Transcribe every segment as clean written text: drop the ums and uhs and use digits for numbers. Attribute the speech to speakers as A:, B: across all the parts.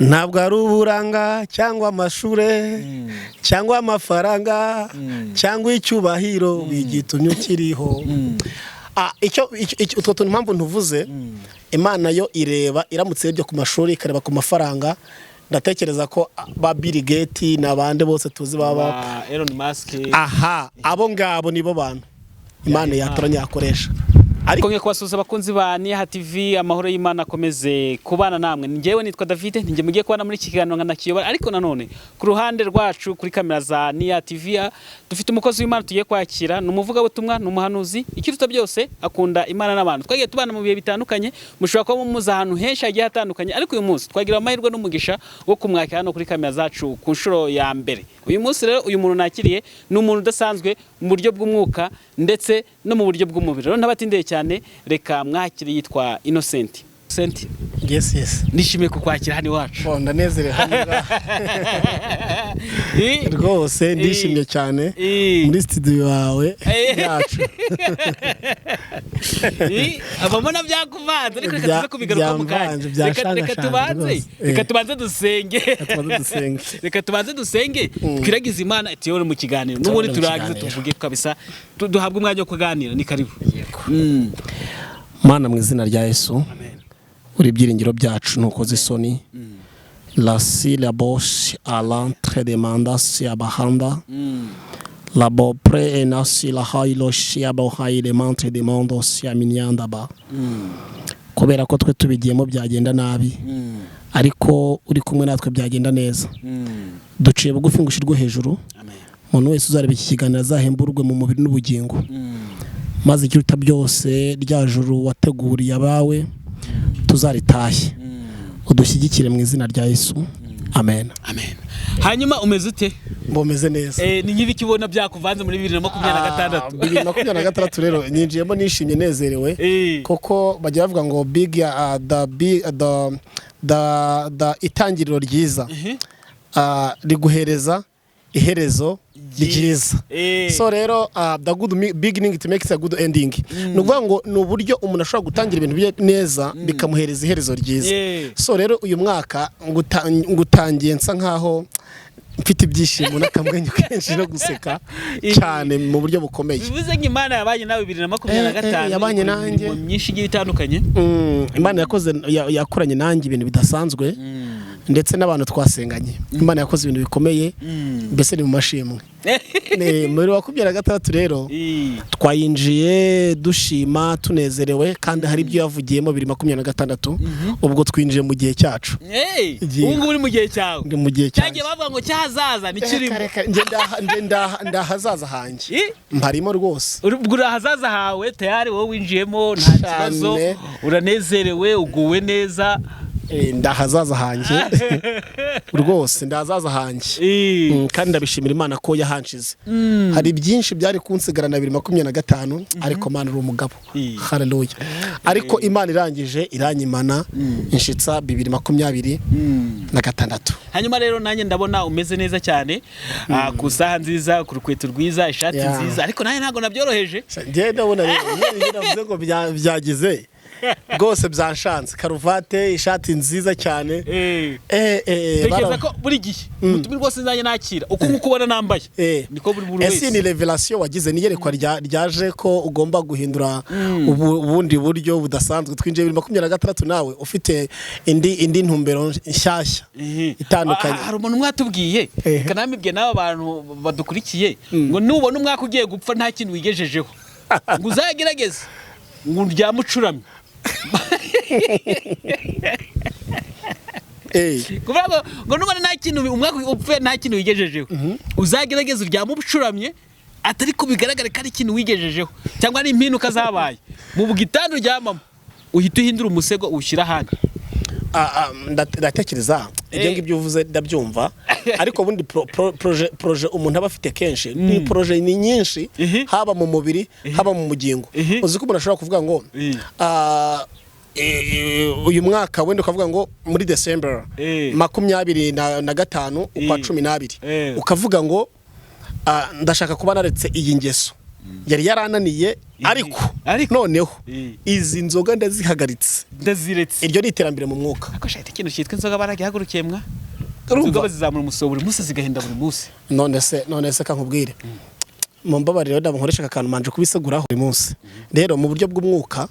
A: ntabwo ari uburanga cyangwa amashure cyangwa amafaranga cyangwa icyubahiro bigitumye ukiriho. Utwo tuntu impamvu ntuvuze, Imana yo ireba iramutse ibyo ku mashuri ikareba ku mafaranga. Ndatekereza ko ba Bill Gates n'abandi bose tuzi baba
B: Elon Musk,
A: abo ngabo nibo bantu Imana yatoranya yakoresha.
B: Ariko ngiye kubasuza abakunzi ba Niha TV, amahoro y'Imana akomeze kubana namwe. Njyewe nitwa David, njye mugiye kubana muri kiganiro nkanakiyobora. Ariko nanone ku ruhande rwacu kuri kamera za Niha TV dufite umukozi w'Imana tugiye kwakira, numuvuga butumwa, numuhanuzi, ikiruta byose akunda Imana n'abantu. Twagiye tubana mu bihe bitandukanye, mushobora kuba muza ahantu henshi hagiye hatandukanye, ariko uyu munsi twagira amahirwe n'umugisha wo kumwakira hano kuri kamera zacu ku nshuro ya mbere. Uyu munsi rero uyu muntu nakiriye ni umuntu udasanzwe mu buryo bw'umwuka ndetse no mu buryo bw'umubiri. Rero ntabatindeye cyane, reka mwakire, yitwa Innocent.
A: Yes.
B: Nishimiye kukwakira hano iwacu.
A: Ndanezerewe hano rwose, ndishimye cyane muri studio yawe yacu.
B: Abamona byakuvanze, ariko reka tuze kubigaruka mu kanya. Reka tubanze dusenge twiragize Imana itiyore mu kiganiro. N'ubundi turagize tuvuge kabisa, duhabwe umwanya wo kuganira. Ni karibu.
A: Mana, mu izina rya Yesu, uri byiringiro byacu, ntukoze isoni. La syllabus à l'entrée de mandat si abahanda. La bopre enasi la hailo si abohaye de mantre de mondo si aminyandaba. Kubera ko twe tubigiyemo byagenda nabi, ariko uri kumwe natwe byagenda neza. Duciye bugufi ngo ushirwe hejuru. Umuntu wese uzareba iki kiganiro azahemburwe mu mubiri n'ubugingo. Maze ikiruta byose rya juru wateguriye abawe tuzaritashye. Udushyigikire mu izina rya Yesu. Amen.
B: Hanyuma umeze ute?
A: Mbomeze neza.
B: Ni nkibi kibona byakuvanze muri 2026.
A: 2026 rero nyinjiyemo nishimye nezerewe. Koko bajya bavuga ngo the itangiriro ryiza riguhereza iherezo ryiza. So rero the good beginning to make a good ending. Nuvuga ngo n'uburyo umuntu ashobora gutangira ibintu bye neza bikamuhereza iherezo ryiza. So rero uyu mwaka ngutangiye nsa nkaho mfite ibyishimo n'akamwenyu kenshi no guseka cyane mu buryo bukomeye.
B: Bivuze ngo Imana yabanye nawe 2025.
A: Yabanye nanjye
B: myinshi igiye itandukanye.
A: Imana yakoranye nanjye ibintu bidasanzwe. Ndetse n'abantu twasenganye. Imana yakoze ibintu bikomeye, mbese ni mu mashimwe. Muri 2026 rero twayinjiye dushima tunezerewe, kandi hari ibyo yavugiyemo 2026. Ubwo twinjiye mu gihe cyacu.
B: Ubu uri mu gihe cyawe.
A: Ndi mu gihe cyaje.
B: Bavuga ngo cyahazaza ni kirimo.
A: Ndahazaza hanjye. Mparimo rwose.
B: Ubwo hazaza hawe tayari wowe winjiyemo, nta kibazo, uranezerewe, uguwe neza. Ndahazaza hanjye rwose, ndahazaza hanjye. Kandi ndabishimira Imana ko yahanshize. Hari byinshi byari kunsigara na 2025, ariko Imana uri umugabo. Haleluya. Ariko Imana irangije iranyimana inshitsa 2026. Hanyuma rero nanjye ndabona umeze neza cyane, ku saha nziza, ku rukweto rwiza, ishati nziza, ariko nanjye ntago nabyoroheje.
A: Ngiye ndabona rero navuze ngo byagize rwose byanshanze. Karuvate, ishati nziza cyane.
B: Tekeza ko buri gihe mutumi rwose nzanye nakira uko nkubona nambaye niko buri wese.
A: Ese ni revelation wagize, ni yerekwa ryaje ko ugomba guhindura ubundi buryo budasanzwe. Twinjiye 2026 nawe ufite indi ntumbero nshyashya itandukanye.
B: Hari umuntu mwatubwiye kanamibye n'aba bantu badukurikiye ngo nubona umwaka ugiye gupfa nta kintu wigejejeho ngo uzagerageze ngo ryamucuramye. Kuvuga ngo nubona nta kintu umwaka upfe nta kintu wigejejeho uzagerageza uryamucuramye, atari ko bigaragara ko ari ikintu wigejejeho cyangwa ari impinuka zabaye mu bugitando ryamama, uhita uhindura umusego ushyira hanga.
A: Ndatekereza ibyo ngibyo uvuze ndabyumva, ariko bundi proje umuntu aba afite kenshi ni proje ni nyinshi, haba mu mubiri haba mu mugingo. Uzi ko umuntu ashobora kuvuga ngo uyu mwaka wenda ukavuga ngo muri December 25 ukwa 12 ukavuga ngo ndashaka kuba naretse iyi ngeso yari yarananiye ariko noneho izi nzoga ndazihagaritse
B: ndaziretse
A: iryo ni iterambere mu mwuka
B: ako shayite ikintu cyitwa inzoga baragihagurukiye mwa inzoga bazizamura umusoro buri munsi zigahenda buri munsi
A: none se kankubwire mu mbabariro ndamukoresha akantu manje kubiseguraho buri munsi rero mu buryo bw'umwuka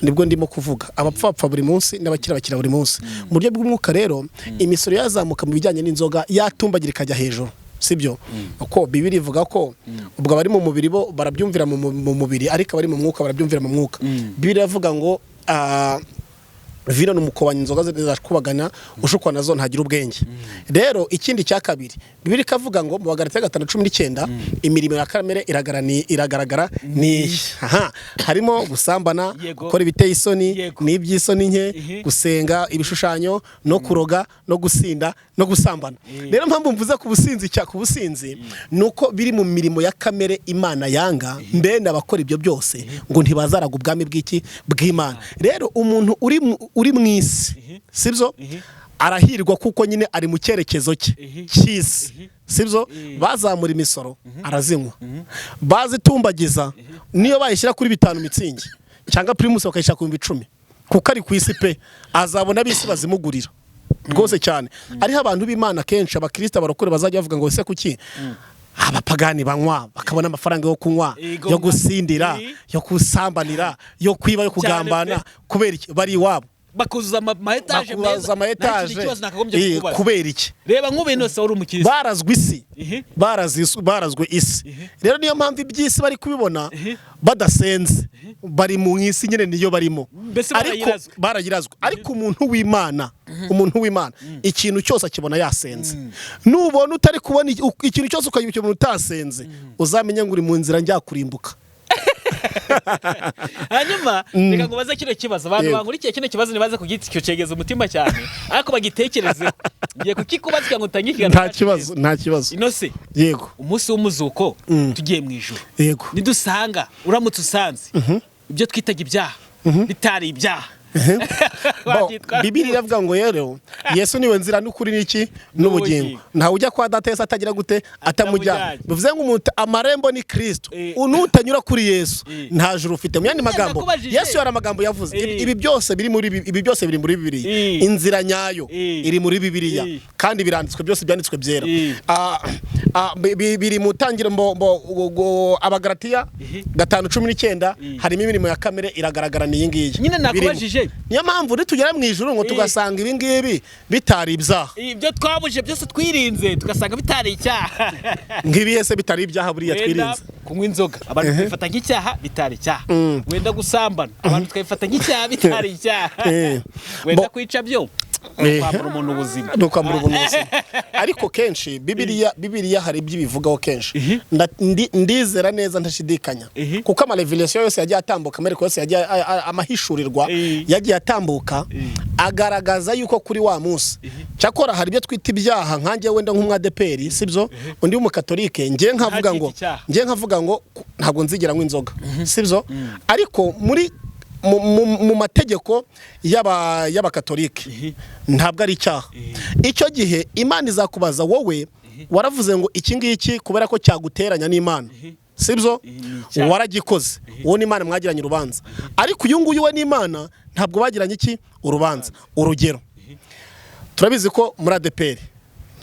A: nibwo ndimo kuvuga abapfapfa buri munsi n'abakira bakira buri munsi mu buryo bw'umwuka rero imisoro yazamuka mu bijyanye n'inzoga yatumbagira ikajya hejuru sibyo uko bibiri ivuga ko ubwo bari mu mubiri bo barabyumvira mu mubiri ariko bari mu mwuka barabyumvira mu mwuka bibiri yavuga ngo vino numukobanya inzoga zashkubagana ushukwa nazo ntagira ubwenge rero ikindi cya kabiri bibiri kavuga ngo mu Bagalatiya 5:19 imirimo ya kamere iragaragara ni harimo gusambana gukora ibiteye isoni n'ibyisoni nke gusenga ibishushanyo no kuroga no gusinda no gusambana rero mpamvu mvuze ku businzi nuko biri mu mirimo ya kamere Imana yanga mbene abakora ibyo byose ngo ntibazaraga ubwami bw'Imana rero umuntu uri mwisi sibyo arahirwa kuko nyine ari mu cyerekezo cy'isi sibyo bazamura imisoro arazinywa bazitumbagiza niyo bayishyira kuri 5 mitsingi cyangwa primus bakayishyira ku 10 kuko ari ku isi pe azabona bisi bazimugurira rwose cyane ariho abantu b'Imana kenshi abakristo barokore bazajya bavuga ngo ese kuki abapagani banywa bakabona amafaranga yo kunywa yo gusindira yo kusambanira yo kwiba yo kugambana kubera iki bari iwabo
B: bakuzuza ama etage
A: kubera iki
B: reba nk'ubintu se uri umukirisi
A: barazwe isi barazwe isi rero niyo mpamvu ibyisi bari kubibona badasenze bari mu isi nyine niyo barimo ariko baragirazwe ariko umuntu w'Imana ikintu cyose akibona yasenze nubona utari kubona ikintu cyose ukayibona utasenze uzamenye ngo uri mu nzira njya kurimbuka
B: hanyuma reka ngo baze kino kibazo abantu bankurikiye kino kibazo nibaze kugiti cyo cegeza umutima cyane ariko bagitekereze ngiye kukikubaza ngo utangikigana
A: nta kibazo
B: inose
A: yego
B: umunsi w'umuzuko tugiye mu ijuru
A: yego
B: nidusanga uramutse usanze ibyo twitaga ibyaha bitari ibyaha
A: Bibiri iravuga ngo rero Yesu niwe nzira n'ukuri n'iki n'ubugingo ntawe ujya kwa Data Yesu atagira gute atamujyana bivuze ngo umuntu amarembo ni Kristo unutanyura kuri Yesu nta juru ufite mu yandi magambo Yesu yari amagambo yavuze ibi byose biri muri Bibiliya inzira nyayo iri muri Bibiliya kandi biranditswe byose byanditswe byera biri mu tangiro Abagalatiya 5:19 harimo imirimo ya kamere iragaragara ni yingiye
B: nyine nakubajije
A: niyo mpamvu ritugera mu ijuru ngo tugasanga ibi ngibi bitari ibyaha
B: ibyo twabuje byose twirinze tugasanga bitari icyaha
A: ngibiyese bitari ibyaha buriya twirinze
B: kunywa inzoga abantu twifata nk'icyaha bitari icyaha wenda gusambana abantu twifata nk'icyaha bitari icyaha wenda kwica byo kwambura umuntu ubuzima
A: ariko kenshi Bibiliya hari ibyo bivugaho kenshi ndizera neza ntashidikanya kuko amarevelation yose yagiye atambuka Amerika yose yagiye amahishurirwa yagiye atambuka agaragaza yuko kuri wa munsi cyakora hari ibyo twita ibyaha nkanjye wenda nk'umwadeperi sibyo undi w'umukatolike ngiye nkavuga ngo ntabwo nzigera nk'inzoga sibyo ariko mu mategeko y'abakatolike ntabwo ari icyaha icyo gihe Imana izakubaza wowe waravuze ngo iki ngiki kubera ko cyaguteranya n'Imana sibyo waragikoze uwo n'Imana mwagiranye urubanza ariko uyu nguyu we n'Imana ntabwo bagiranye iki urubanza urugero turabizi ko muri ADPR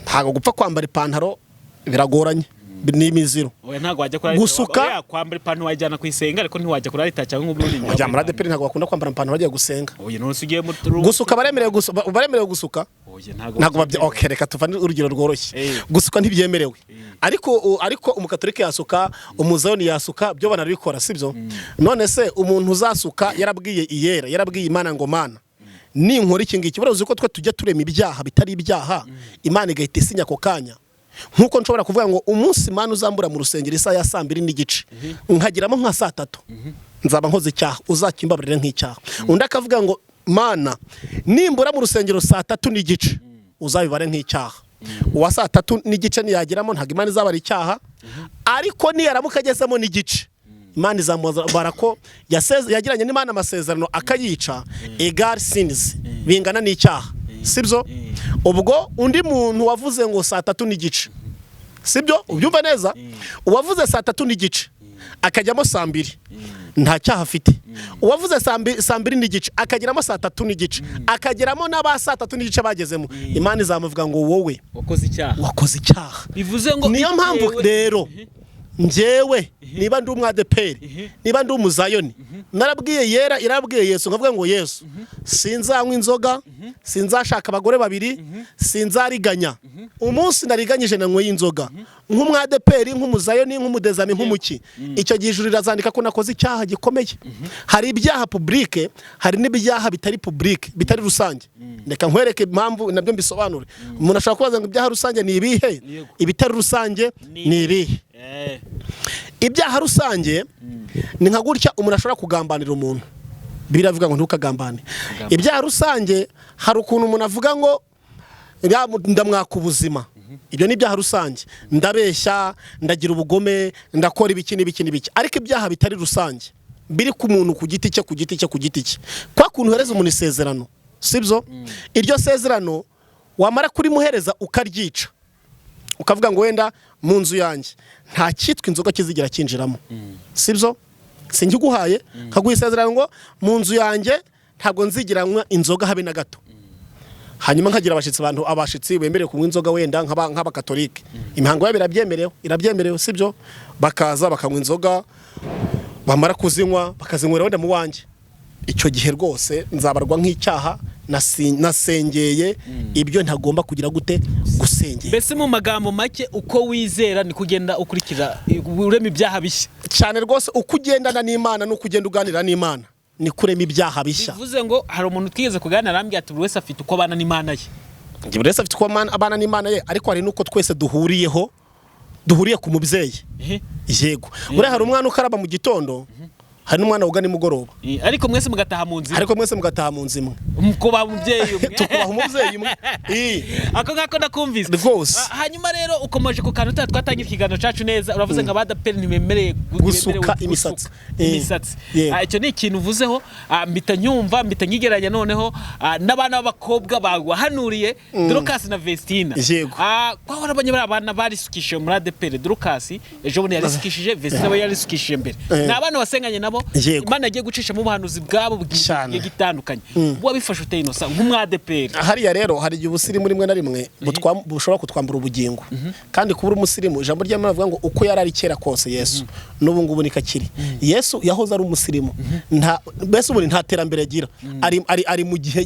A: ntabwo gupfa kwambara ipantaro biragoranye n'imiziro
B: ntabwo wajya kuri
A: gusuka
B: kwambara ipantaro wajyana kwisenga ariko ntiwajya kuri alita cyangwa nk'ubundi
A: wajya muri ADPR ntabwo bakunda kwambara ipantaro bagiye gusenga
B: nonse ugiye mu
A: gusuka baremerewe gusuka ntabwo okay reka tuvane urugero rworoshye gusuka ntibyemerewe ariko umukatolike yasuka umuzayoni yasuka byo banarabikora sibyo none se umuntu uzasuka yarabwiye Imana ngo Mana ninkora iki ngiki baravuze ko twe tujya turema ibyaha bitari ibyaha Imana igahita isinya ko kanya nkuko nshobora kuvuga ngo umunsi Imana uzambura mu rusengero isaha ya 2:30 nkagiramo nka 3:00 nzaba nkoze icyaha uzakimbabarire nk'icyaha undi akavuga ngo Mana nimbura mu rusengero 3:30 uzabibare nk'icyaha uwa 3:30 niyageramo ntago Imana izabara icyaha ariko niyaramuka agezemo n'igice Imana izamubara ko yagiranye n'Imana amasezerano akayica egal sins bingana n'icyaha sibyo ubwo undi muntu wavuze ngo 3:30 sibyo ubyumva neza uwavuze 3:30 akajyamo saa 2 nta cyaha afite. Uwavuze saa 2 n'igice akageramo saa 3 n'igice akageramo n'aba saa 3 n'igice bagezemo, Imana izamuvuga ngo wowe wakoze icyaha.
B: Bivuze ngo
A: niyo mpamvu rero njyewe niba ndi umwadeperi, niba ndi umuzayoni, narabwiye yera irabwiye Yesu nkavuga ngo Yesu sinzanywa inzoga, sinzashaka abagore babiri, sinzariganya. Umunsi nariganyije nanywe y'inzoga nk'umwadeperi, nk'umuzayoni, nk'umudezami, nk'umuki, icyo gihe ijuru rirazandika ko nakoze icyaha gikomeye. Hari ibyaha publique, hari n'ibyaha bitari publique, bitari rusange. Reka nkwereke impamvu nabyo mbisobanure. Umuntu ashaka kubaza ngo ibyaha rusange ni ibihe, ibitari rusange ni ibihe. Ibyaha rusange ni nka gutya umuntu ashobora kugambanira umuntu, biravuga ngo ntukagambane. Ibyaha rusange hari ukuntu umuntu avuga ngo ndamwaka ubuzima, ibyo ni ibyaha rusange. Ndabeshya, ndagira ubugome, ndakora ibiki n'ibiki n'ibiki. Ariko ibyaha bitari rusange biri ku muntu ku giti cye, kwa kuntu uhereza umuntu isezerano, sibyo? Iryo sezerano wamara kuri muhereza ukaryica, ukavuga ngo wenda mu nzu yanjye nta cyitwa inzoga kizigira kinjiramo, sibyo? Sinkiguhaye nkaguha isezerano ngo mu nzu yanjye ntabwo nzigiranywa inzoga habe na gato. Hanyuma nkagira abashitsi bemerewe kunywa inzoga wenda nk'abakatolike, imihango yabo irabyemerewe, sibyo? Bakaza bakanywa inzoga, bamara kuzinywa bakazinywera wenda mu wanjye. Icyo gihe rwose nzabarwa nk'icyaha nasengeye ibyo ntagomba kugira gute gusengera.
B: Mbese mu magambo make uko wizera ni kugenda ukurikira urema ibyaha bishya
A: cyane rwose. Uko ugendana n'Imana n'uko ugenda uganira n'Imana ni kurema ibyaha bishya.
B: Bivuze ngo hari umuntu twigeze kuganira arambwira ati buri wese afite uko abana n'Imana ye.
A: Buri wese afite uko abana n'Imana ye, ariko hari nuko twese duhuriye ku mubyeyi. Yego, ure hari umwana ukaraba mu gitondo, hari n'umwana woga nimugoroba,
B: ariko mwese mugataha mu nzu imwe. Kuba umubyeyi umwe.
A: Tukubaha umubyeyi umwe.
B: Ako ngako nakumvise. Hanyuma rero ukomeje ku kantu twatangira ikiganiro cyacu neza, uravuze ngo abadaperi ntibemereye
A: gusuka imisatsi.
B: Icyo ni ikintu uvuzeho, mbita nyumva, mbita nyigeranya noneho n'abana b'abakobwa bahanuriye Dorcas na Vestina. Kwa warabanye abana barisukishije muri adeperi. Dorcas ejo bundi yarisukishije, Vestina we yarisukishije mbere. Ni abana wasenganye nabo, Imana yagiye gucisha mu buhanuzi bwabo bw'igihe gitandukanye. Wabifashe ute inosa nk'umwadeperi?
A: Hariya rero hari igihe ubusirimu rimwe na rimwe bushobora kutwambura ubugingo, kandi kubura umusirimu, ijambo ry'Imana rivuga ngo uko yari ari kera kose Yesu n'ubu ngubu nikakiri. Yesu yahoze ari umusirimu, mbese ubu nta terambere agira, ari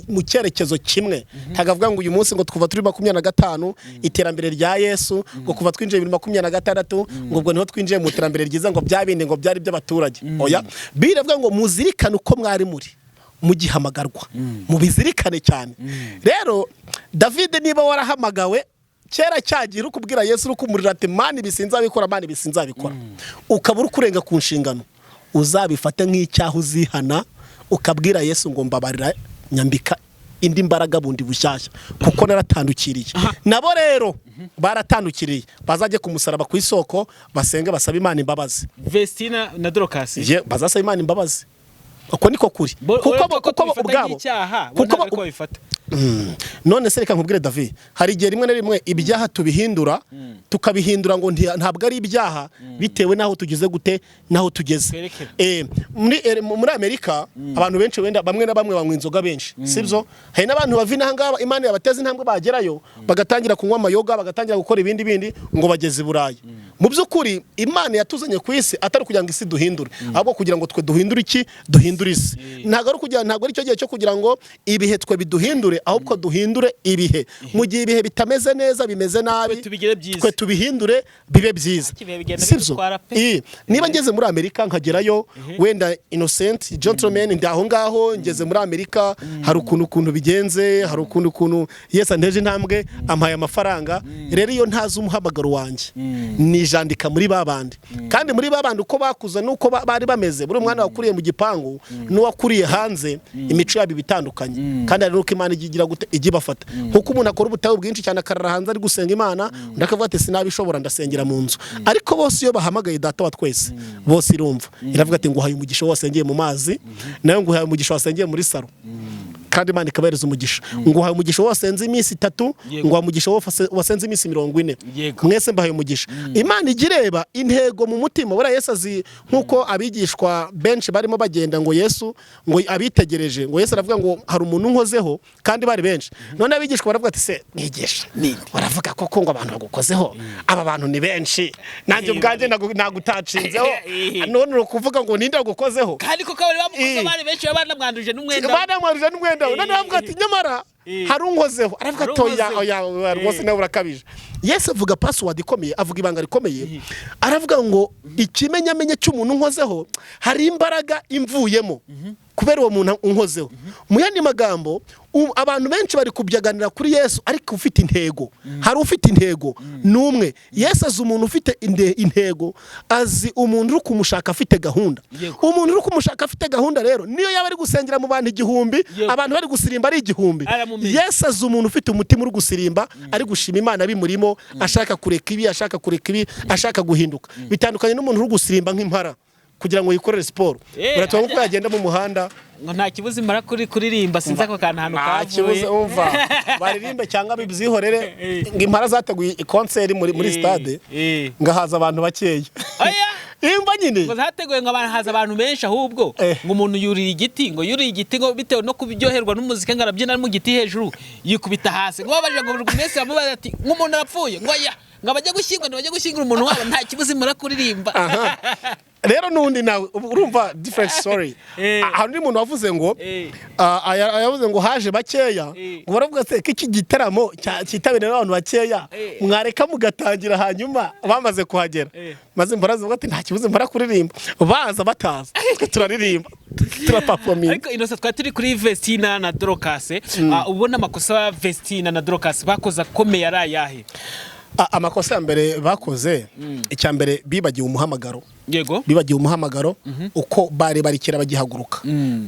A: mu cyerekezo kimwe. Ntagavuga ngo uyu munsi ngo kuva turi 25 iterambere rya Yesu, ngo kuva twinjiye 2026 ngo ubwo niho twinjiye mu terambere ryiza, ngo byabinde ngo byari by'abaturage. Oya, biravuga ngo muzirikane uko mwari muri mugihamagarwa, mubizirikane cyane. Rero David niba warahamagawe kera cyagira ukubwira Yesu ukumurira ati mani bisinzabikora, mani bisinzabikora, ukabura kurenga ku nshingano, uzabifate nk'icyaha uzihana, ukabwira Yesu ngo mbabarira, nyambika indi mbaraga bundi bushyashya, kuko naratandukiriye. Nabo rero baratandukiriye, bazajye kumusaraba ku isoko, basenge basaba Imana imbabazi.
B: Vestina na Dorcas
A: bazasaba Imana imbabazi. Uko niko kuri, kuko ubwabo
B: kuko bifata.
A: None se reka nkubwire David, hari igihe rimwe na rimwe ibyaha tubihindura, tukabihindura ngo ntabwo ari ibyaha bitewe naho tugeze gute, naho tugeze. Muri Amerika abantu benshi wenda bamwe na bamwe banywa inzoga benshi, sibyo? Hari n'abantu bavina hangaba Imana yabateza intambwe bagerayo, bagatangira kunywa amayoga, bagatangira gukora ibindi ngo bageze i Burayi. Mu by'ukuri Imana yatuzanye ku isi atari kugira ngo isi duhindure, ahubwo kugira ngo twe duhindure iki, duhindure isi. Ntabwo ari cyo gihe cyo kugira ngo ibihe twe biduhindure, ahubwo duhindure ibihe. Mu gihe ibihe bitameze neza, bimeze nabi, twe tubihindure bibe byiza, sibyo? Niba ngeze muri Amerika nkagerayo wenda innocent gentleman, ndi aho ngaho ngeze muri Amerika, hari ukuntu bigenze, hari ukuntu Yesu anteje intambwe, ampaye amafaranga. Rero iyo ntazi umuhamagaro wanjye nijandika muri babandi, kandi muri babandi uko bakuze nuko bari bameze. Buri mwana wakuriye mu gipangu n'uwakuriye hanze, imico yabo bitandukanye, kandi ari nuko Imana igira gute igibafata. Nkuko umuntu akora ubutayu bwinshi cyane akarara hanze ari gusenga Imana, ndakavuga ati sinabishobora, ndasengera mu nzu. Ariko bose iyo bahamagaye Data wa twese, bose irumva, iravuga ati nguhaye umugisha wasengeye mu mazi, nayo nguhaye umugisha wasengeye muri saro. kandi Imana ikabereza umugisha ngo uhaye umugisha wasenze iminsi 3 ngo uhaye umugisha wasenze iminsi 40 mwese mbahaye umugisha Imana igireba intego mu mutima bura Yesu azi nkuko abigishwa benshi barimo bagenda ngo Yesu ngo abitegereje ngo Yesu aravuga ngo hari umuntu nkozeho kandi bari benshi none abigishwa baravuga ati se nigisha baravuga koko ngo abantu bagukozeho aba bantu ni benshi nanjye ubwanjye nagutacinzeho none ukuvuga ngo ninde wagukozeho
B: kandi koko bari bamukoze bari benshi banamwanduje n'umwenda
A: none bavuga ati nyamara hari unkozeho aravuga toya rwose nawe urakabije Yesu avuga password ikomeye avuga ibanga rikomeye aravuga ngo ikimenyamenye cy'umuntu nkozeho hari imbaraga imvuyemo kubera uwo muntu unkozeho mu yandi magambo abantu benshi bari kubyaganira kuri Yesu ariko ufite intego hari ufite intego numwe Yesu azi umuntu ufite intego azi umuntu uri kumushaka afite gahunda umuntu uri kumushaka afite gahunda rero niyo yaba ari gusengera mu bantu 1000 abantu bari gusirimba ari 1000 Yesu azi umuntu ufite umutima uri gusirimba ari gushima Imana bimurimo ashaka kureka ibi ashaka guhinduka bitandukanye n'umuntu uri gusirimba nk'impara kugira ngo yikorere siporo uratuma ko yagenda mu muhanda
B: ngo nta kibuzi mara kuririmba sinzi ako kantu hano kavuye
A: kibuze umva baririmbe cyangwa bibyihorere ngo impara zateguye concert muri stade ngahaza abantu bakeya imba nyine
B: ngo zateguye ngo haza abantu benshi ahubwo ngo umuntu yuriye igiti ngo bitewe no kubiryoherwa n'umuziki ngo arabyina mu giti hejuru yikubita hasi ngo babaje ngo buri wese bamubaza ati nk'umuntu arapfuye ngo ya ngo abajya gushyingura umuntu wabo nta kibuzi mara kuririmba
A: rero nundi nawe urumva different story hari undi muntu wavuze ngo yavuze ngo haje bakeya ngo baravuga se iki gitaramo cyitabiriwe n'abantu bakeya mwareka mugatangira hanyuma bamaze kuhagera maze mbaraza ngo ati nta kibuze mbara kuririmba baza bataza turaririmba turaperforming
B: ariko Innocent twari turi kuri Vestina na Dorcas ubona amakosa Vestina na Dorcas bakoza komeye ari ayahe
A: amakosa ya mbere bakoze icya mbere bibagiye umuhamagaro
B: yego
A: bibagiye umuhamagaro uko bari barikira bagihaguruka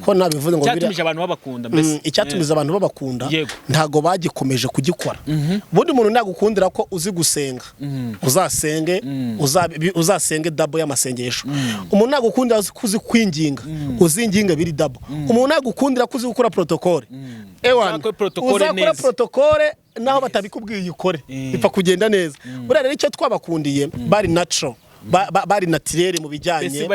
A: ko nabivuze ngo
B: cyatumije abantu babakunda mbese
A: icyatumiza abantu babakunda ntago bagikomeje kugikora bundi muntu nagukundira ko uzi gusenga uzasenge double y'amasengesho umuntu nagukundira uzi kwinginga uzinginga biri double umuntu nagukundira ko uzi gukora protocole uzakora protocole naho batabikubwiye ukore bipfa kugenda neza buriya rero icyo twabakundiye bari natural bari naturere mu bijyanye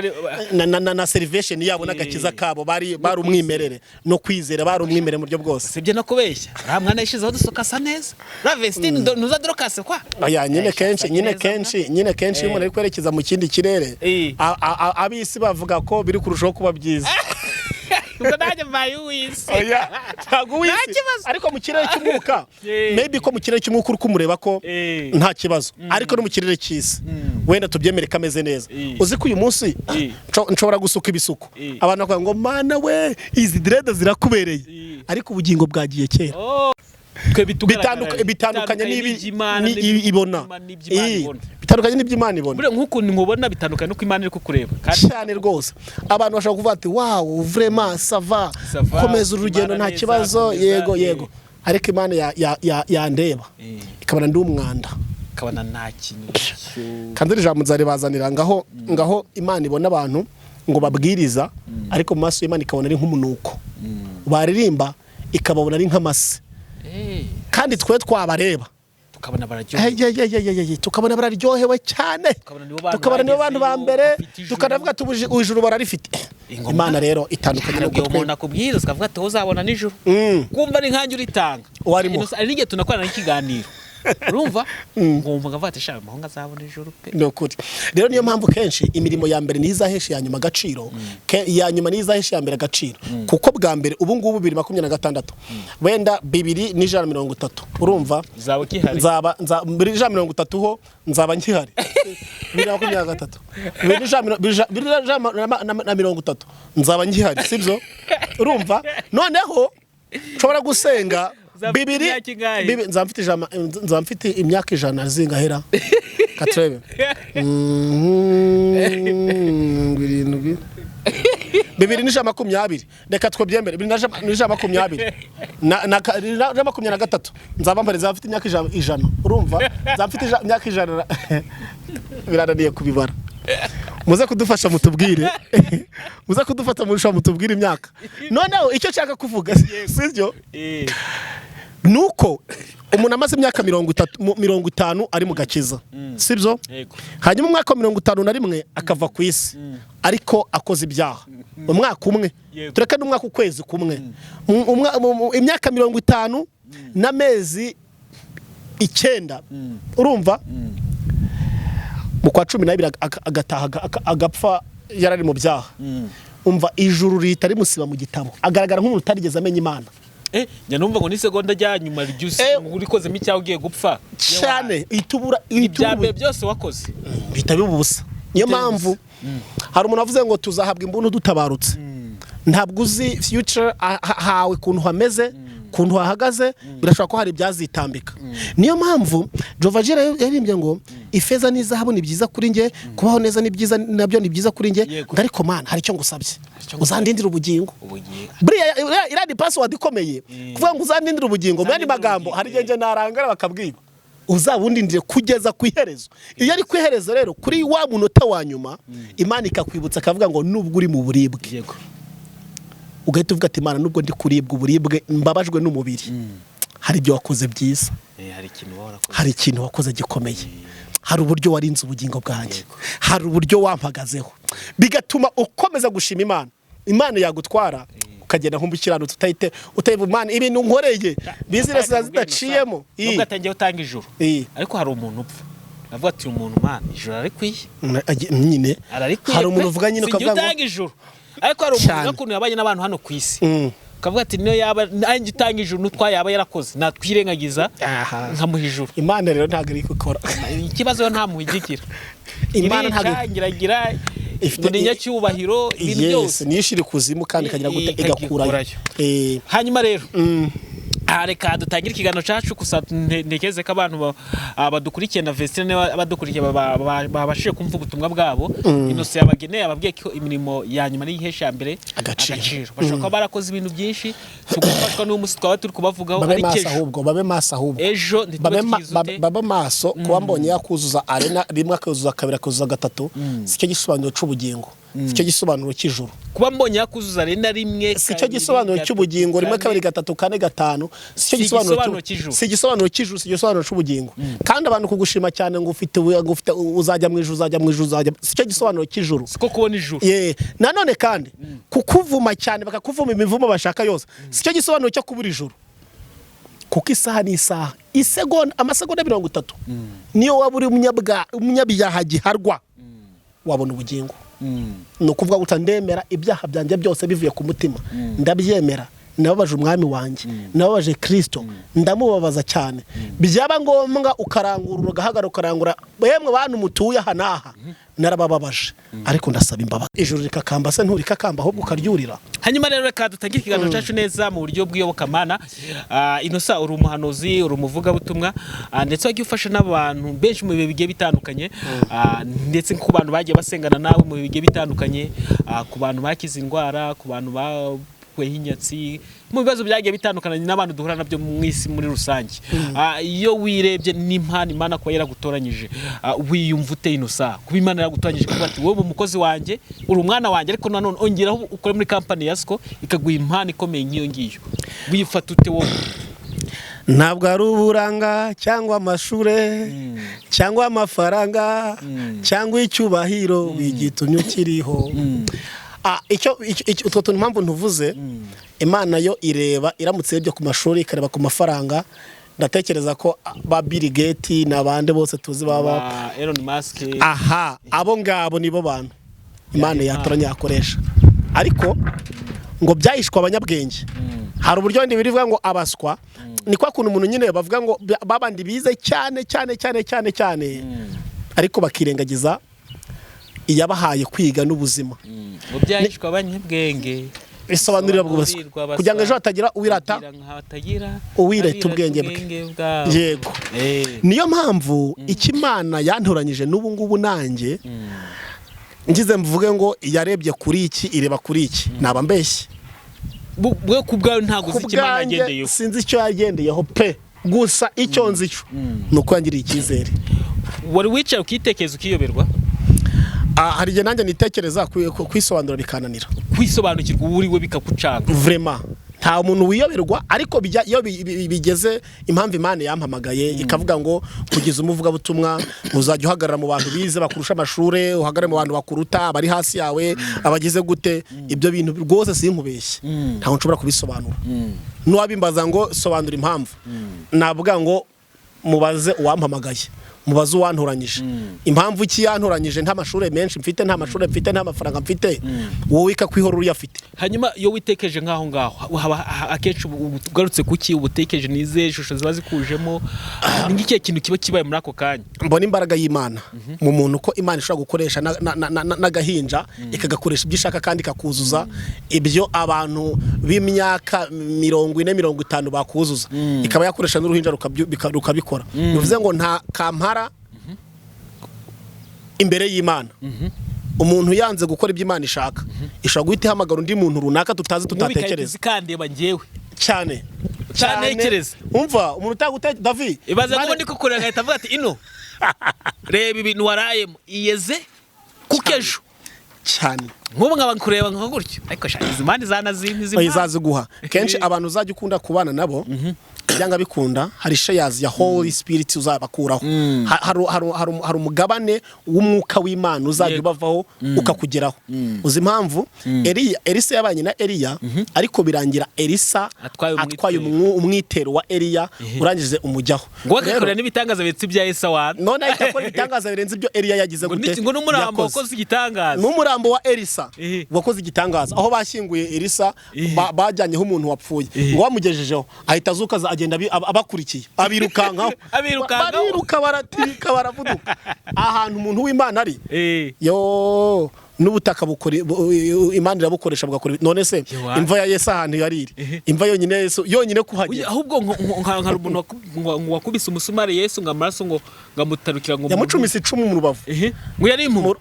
A: na salvation yabo n'agakiza kabo bari umwimerere no kwizera bari umwimerere mu buryo bwose
B: sibye no kubeshya nta mwana yishizeho dusokasa neza na Vestine nuza Dorcas kwa
A: nyine kenshi umuntu ari kwerekeza mu kindi kirere abisi bavuga ko biri kurushaho kuba byiza
B: Ndaje bayuwisi
A: ntago wisi ariko mu kirere cy'umwuka maybe ko mu kirere cy'umwuka uri kumureba ko nta kibazo ariko no mu kirere cy'isi wenda tubyemere kameze neza uzi ko uyu munsi nshobora gusuka ibisuko abantu bakavuga ngo mana we izi dread zirakubereye ariko ubugingo bwagiye kera bitandukanye n'ibibona bitandukanye n'iby'Imana ibona
B: bure nk'uko nkubona bitandukanye nuko Imana iri kukureba
A: cyane rwose abantu bashaka kuvuga ati wow vraiment ça va komeza urugendo nta kibazo yego ariko Imana yandeba ikabana ndi umwanda
B: ikabana nta kintu
A: kandi ijambo nzari bazanira ngaho Imana ibona abantu ngo babwiriza ariko mu maso y'Imana ikabona ari nk'umunuko baririmba ikababona ari nk'amase kandi twe twabareba tukabona bararyohewe cyane tukabona nibo bantu ba mbere tukanavuga tubuje ijuru bararifite Imana rero itandukanye
B: nuko twabona kubwiriza tukavuga ati uzabona nijuru kumva ari nkanjye uritanga ari nige tunakorana n'ikiganiro urumva ngomba ngavuga ati shaka mahonga azabona ijuru pe
A: nokuri rero niyo mpamvu kenshi imirimo ya mbere nizahesha ya nyuma agaciro ya nyuma nizahesha ya mbere agaciro kuko bwa mbere ubu ngubu 2026 wenda 230 urumva
B: zawe kihari
A: nzaba 230 ho nzaba nkihari 2023 2030 nzaba nkihari sibyo urumva noneho nshobora gusenga nzamfite imyaka 100 zingahera katrebe 2020 reka twobyemere 2020 na 2023 nzaba mbere zafite imyaka 100 urumva nzamfite imyaka 100 birananiye kubibara muze kudufasha mutubwire muze kudufata murusha mutubwire imyaka noneho icyo nshaka kuvuga sibyo nuko umuntu amaze imyaka 50 ari mu gakiza sibyo hanyuma umwaka 51 akava ku isi ariko akoze ibyaha umwaka umwe tureka n'umwaka ukwezi kumwe imyaka 50 n'amezi 9 urumva mu kwa 12 agataha agapfa yarari mu byaha umva ijuru rihita rimusiba mu gitabo agaragara nk'umuntu utarigeze amenya Imana
B: numva ngo ni segonda rya nyuma ryusi urikozemo icyaha ugiye gupfa
A: cyane
B: ibyabe byose wakoze
A: bitabe ubusa niyo mpamvu hari umuntu avuze ngo tuzahabwa imbunu dutabarutse ntabwo uzi future hawe kuntu hameze kuntu hahagaze birashobora ko hari ibyazitambika niyo mpamvu Jehova Jire yaririmbye ngo ifeza n'izahabu ni byiza kuri nge kubaho neza ni byiza nabyo ni byiza kuri nge ariko mana hari icyo ngusabye uzandindira ubugingo buriya iradi password ikomeye kuvuga ngo uzandindira ubugingo mu magambo hari nge narangara bakabwira uzabundindire kugeza ku iherezo iyo ari ku iherezo rero kuri wa munota wa nyuma Imana ikakwibutsa akavuga ngo nubwo uri mu buribwe ugahita uvuga ati Imana nubwo ndi kuribwa uburibwe mbabajwe n'umubiri hari ibyo wakoze byiza hari ikintu wakoze gikomeye hari uburyo warinze ubugingo bwanjye hari uburyo wampagazeho bigatuma ukomeza gushima Imana yagutwara ukagenda nk'umukiranutsi utayiva Imana ibintu nkoreye business zidaciyemo
B: nubwo atangiye utanga ijuru ariko hari umuntu upfa avuga ati umuntu Imana ijuru arikwiye
A: nyine hari umuntu uvuga nyine ukavuga ngo
B: ijuru ariko hari umuntu n'ukuntu yabanye n'abantu hano ku isi kavuga ati niyo yaba nanjye utanga ijuru n'utwaye yaba yarakoze natwirengagiza nkamuha ijuru
A: Imana rero ntabwo ari gukora
B: ikibazo nta muhigira Imana ntabwo ifite cyubahiro ibintu byose
A: nishiri kuzimu kandi kagira gute igakurayo
B: hanyuma rero reka dutangire ikiganiro cyacu gusa ntekeze ko abantu badukurikiye na Vestine abadukurikiye babashije kumva ubutumwa bwabo Innocent yabageneye ababwiye ko imirimo ya nyuma ari ihesha mbere agaciro bashaka ko barakoze ibintu byinshi tugufashwa n'umunsi twaba turi kubavugaho
A: ari babe maso ahubwo
B: ejo
A: babe maso kuba mbonye yakuzuza arena rimwe akazuza kabiri akazuza gatatu sicyo gisobanuro cy'ubugingo sicyo gisobanuro cy'ijuru
B: kuba mbonye yakuzuza arena rimwe
A: sicyo gisobanuro cy'ubugingo rimwe kabiri gatatu kane gatanu sicyo gisobanuro cy'ijuru si gisobanuro cy'ijuru si gisobanuro cy'ubugingo kandi abantu kugushima cyane ngo ufite uzajya mu ijuru sicyo gisobanuro cy'ijuru
B: siko kubona ijuru
A: nanone kandi kukuvuma cyane bakakuvuma imivumo bashaka yose sicyo gisobanuro cyo kubura ijuru kuko isaha ni isaha amasegonda 30 niyo waba uri umunyabyaha giharwa wabona ubugingo no kuvuga utandemera ibyaha byanjye byose bivuye ku mutima ndabyemera nababaje umwami wanjye nababaje Kristo ndamubabaza cyane byaba ngombwa ukarangura ugahagara ukarangura yemwe bantu mutuye hanaha narabababaje ariko ndasaba imbabazi ijuru rikakamba se nturikakamba ahubwo ukaryurira
B: hanyuma rero reka dutangire ikiganiro cyacu neza mu buryo bw'iyobokamana Innocent uri umuhanuzi uri umuvuga butumwa ndetse wagiye ufasha n'abantu benshi mu bihe bigiye bitandukanye ndetse ku bantu bagiye basengana nawe mu bihe bigiye bitandukanye ku bantu bakize indwara ku bantu kwehinyatsi mu bibazo byagiye bitandukanye n'abantu duhura nabyo mu isi muri rusange iyo wirebye n'impano Imana ko yaragutoranyije wiyumva ute Innocent kuba Imana yaragutoranyije kuba ati wowe umukozi wanjye uri umwana wanjye ariko nanone ongeraho ukore muri company ya Sco ikaguha impano ikomeye nk'iyo ngiyo wifata ute wowe
A: ntabwo ari uburanga cyangwa amashure cyangwa amafaranga cyangwa icyubahiro wigitumye ukiriho utwo tuntu impamvu ntuvuze Imana yo ireba iramutse ibyo ku mashuri ikareba ku mafaranga ndatekereza ko ba Bill Gates n'abandi bose tuzi baba
B: Elon Musk
A: abo ngabo nibo bantu Imana yatoranya yakoresha ariko ngo byahishwa abanyabwenge hari uburyo ndi birivuga ngo abaswa ni kwa kuntu umuntu nyine bavuga ngo babandi bize cyane ariko bakirengagiza iyabahaye kwiga n'ubuzima
B: mu byahishwa abanyabwenge
A: bisobanurira kugira ngo ejo hatagira uwirata uwireta ubwenge bwe yego niyo mpamvu ikimana yantoranyije n'ubu ngubu nanjye ngize mvuge ngo yarebye kuri iki ireba kuri iki naba mbeshye
B: bwe kubwawe ntago uzi ikimana yagendeyeho
A: sinzi icyo yagendeyeho pe gusa icyo nzi cyo nuko yangiriye icyizere
B: wari wicaye ukitekereza ukiyoberwa
A: hari igihe nanjye nitekereza kwisobanura bikananira,
B: kwisobanukirwa uwo uriwe bikakucanga
A: vraiment. Nta muntu wiyoberwa, ariko iyo bigeze impamvu Imana yampamagaye ikavuga ngo kugeza umuvugabutumwa uzajya uhagarara mu bantu bize bakurusha amashuri, uhagarare mu bantu bakuruta, abari hasi yawe, abagize gute, ibyo bintu rwose sinkubeshye, ntaho nshobora kubisobanura. Nuwabimbaza ngo sobanura impamvu, navuga ngo mubaze uwampamagaye, mubaze uwantoranyije. Impamvu iki yantoranyije? Nta mashuri menshi mfite, nta mashuri mfite, nta mafaranga mfite, wowe ikakwihora uyafite.
B: Hanyuma iyo witekereje ngaho akenshi ugarutse kuki ubutekereje nize ishusho ziba zikujemo, ni ngiki kintu kiba kibaye muri ako kanya?
A: Mbona imbaraga y'Imana mu muntu, ko Imana ishobora gukoresha n'agahinja ikagakoresha ibyo ishaka kandi ikakuzuza ibyo abantu b'imyaka 40-50 bakuzuza, ikaba yakoresha n'uruhinja rukabikora. Bivuze ngo nta kampara imbere y'Imana. Umuntu yanze gukora ibyo Imana ishaka, ishobora guhita ihamagara undi muntu runaka tutazi, tutatekereza.
B: Kandeba njyewe
A: cyane
B: cyanekereza.
A: Umva umuntu utagute David,
B: ibaze ngo ndi kukorera ngahita avuga ati ino reba ibintu warayemo iyeze kukejo
A: cyane,
B: nk'ubu nkaba nkureba nka gutyo, ariko shakiza imana
A: izaziguha. Kenshi abantu uzajya ukunda kubana nabo byanga bikunda, hari shares ya Holy Spirit uzabakuraho. Hari umugabane w'umwuka w'Imana uzajya ubavaho ukakugeraho. Uzi impamvu Elisa yabanye na Eliya, ariko birangira Elisa atwaye umwitero wa Eliya urangije umujyaho.
B: Ngo agakorera n'ibitangaza birenze ibya Elisa wa
A: none akakora ibitangaza birenze ibyo Eliya yagize gute.
B: Ngo n'umurambo wakoze igitangaza,
A: n'umurambo wa Elisa wakoze igitangaza, aho bashyinguye Elisa bajyanyeho umuntu wapfuye, ngo wamugejejeho ahita azuka agenda abakurikiye, abirukankaho, bariruka baratika baravuduka. Ahantu umuntu w'Imana ari yo n'ubutaka Imana irabukoresha bugakora. None se imva ya Yesu ahantu yari iri, imva yonyine Yesu yonyine kuhagera,
B: ahubwo nka umuntu wakubise umusumari Yesu ngamaraso ngo ngamutarukira ngo
A: yamucumise icumu mu rubavu,
B: ngo yari impu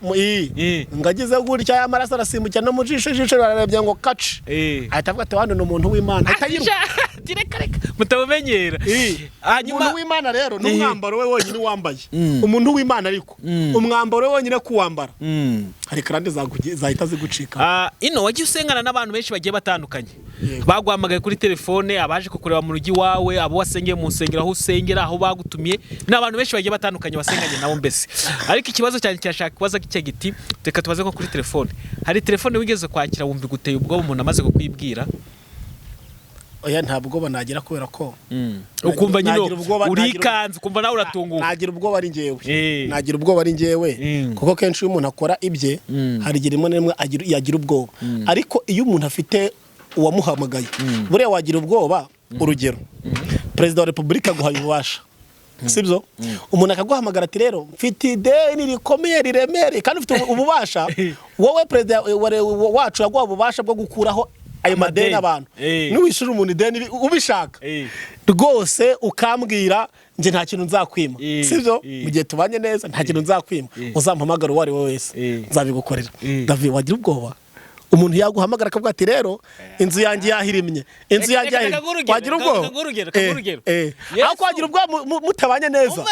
A: ngagize gutya y'amaraso arasimbukira no mu jisho bararebye ngo kaci, ahita avuga ati wano ni umuntu w'Imana, ahita yiruka
B: reka mutabumenyera.
A: Umuntu w'Imana rero n'umwambaro we wonyine wambaye, umuntu w'Imana ariko umwambaro we wonyine kuwambara hari kandi zahita zigucika.
B: Ino wagiye usengana n'abantu benshi bagiye batandukanye, bagwamagaye kuri telefone, abaje kukureba mu rugi wawe, abo wasengeye mu nsengero, aho usengera, aho bagutumiye, n'abantu benshi bagiye batandukanye wasenganye nabo mbese. Ariko ikibazo cyane cyashaka kubaza kicye giti, reka tubaze ko kuri telefone, hari telefone wigeze kwakira wumva guteye ubwoba umuntu amaze kukwibwira?
A: Oya, ntabwo banagira kubera ko
B: ukumva nyine urikanze, ukumva nawe uratunguka.
A: Nagira ubwoba ari njyewe, kuko kenshi iyo umuntu akora ibye hari igihe rimwe na rimwe yagira ubwoba. Ariko iyo umuntu afite uwamuhamagaye, buriya wagira ubwoba. Urugero, Perezida wa Repubulika aguhaye ububasha, sibyo? Umuntu akaguhamagara ati rero mfite ideni rikomeye riremereye, kandi ufite ububasha. Wowe Perezida wacu yaguha ububasha bwo gukuraho ayo madeni abantu. Niwishura umuntu ideni ubishaka rwose ukambwira nje nta kintu nzakwima, sibyo? Mu gihe tubanye neza nta kintu nzakwima, uzampamagara uwo ari we wese nzabigukorera. David, wagira ubwoba umuntu yaguhamagara akavuga ati rero inzu yanjye yahirimye, inzu yanjye yahirimye, wagira ubwoba? Ako wagira ubwoba mutabanye neza.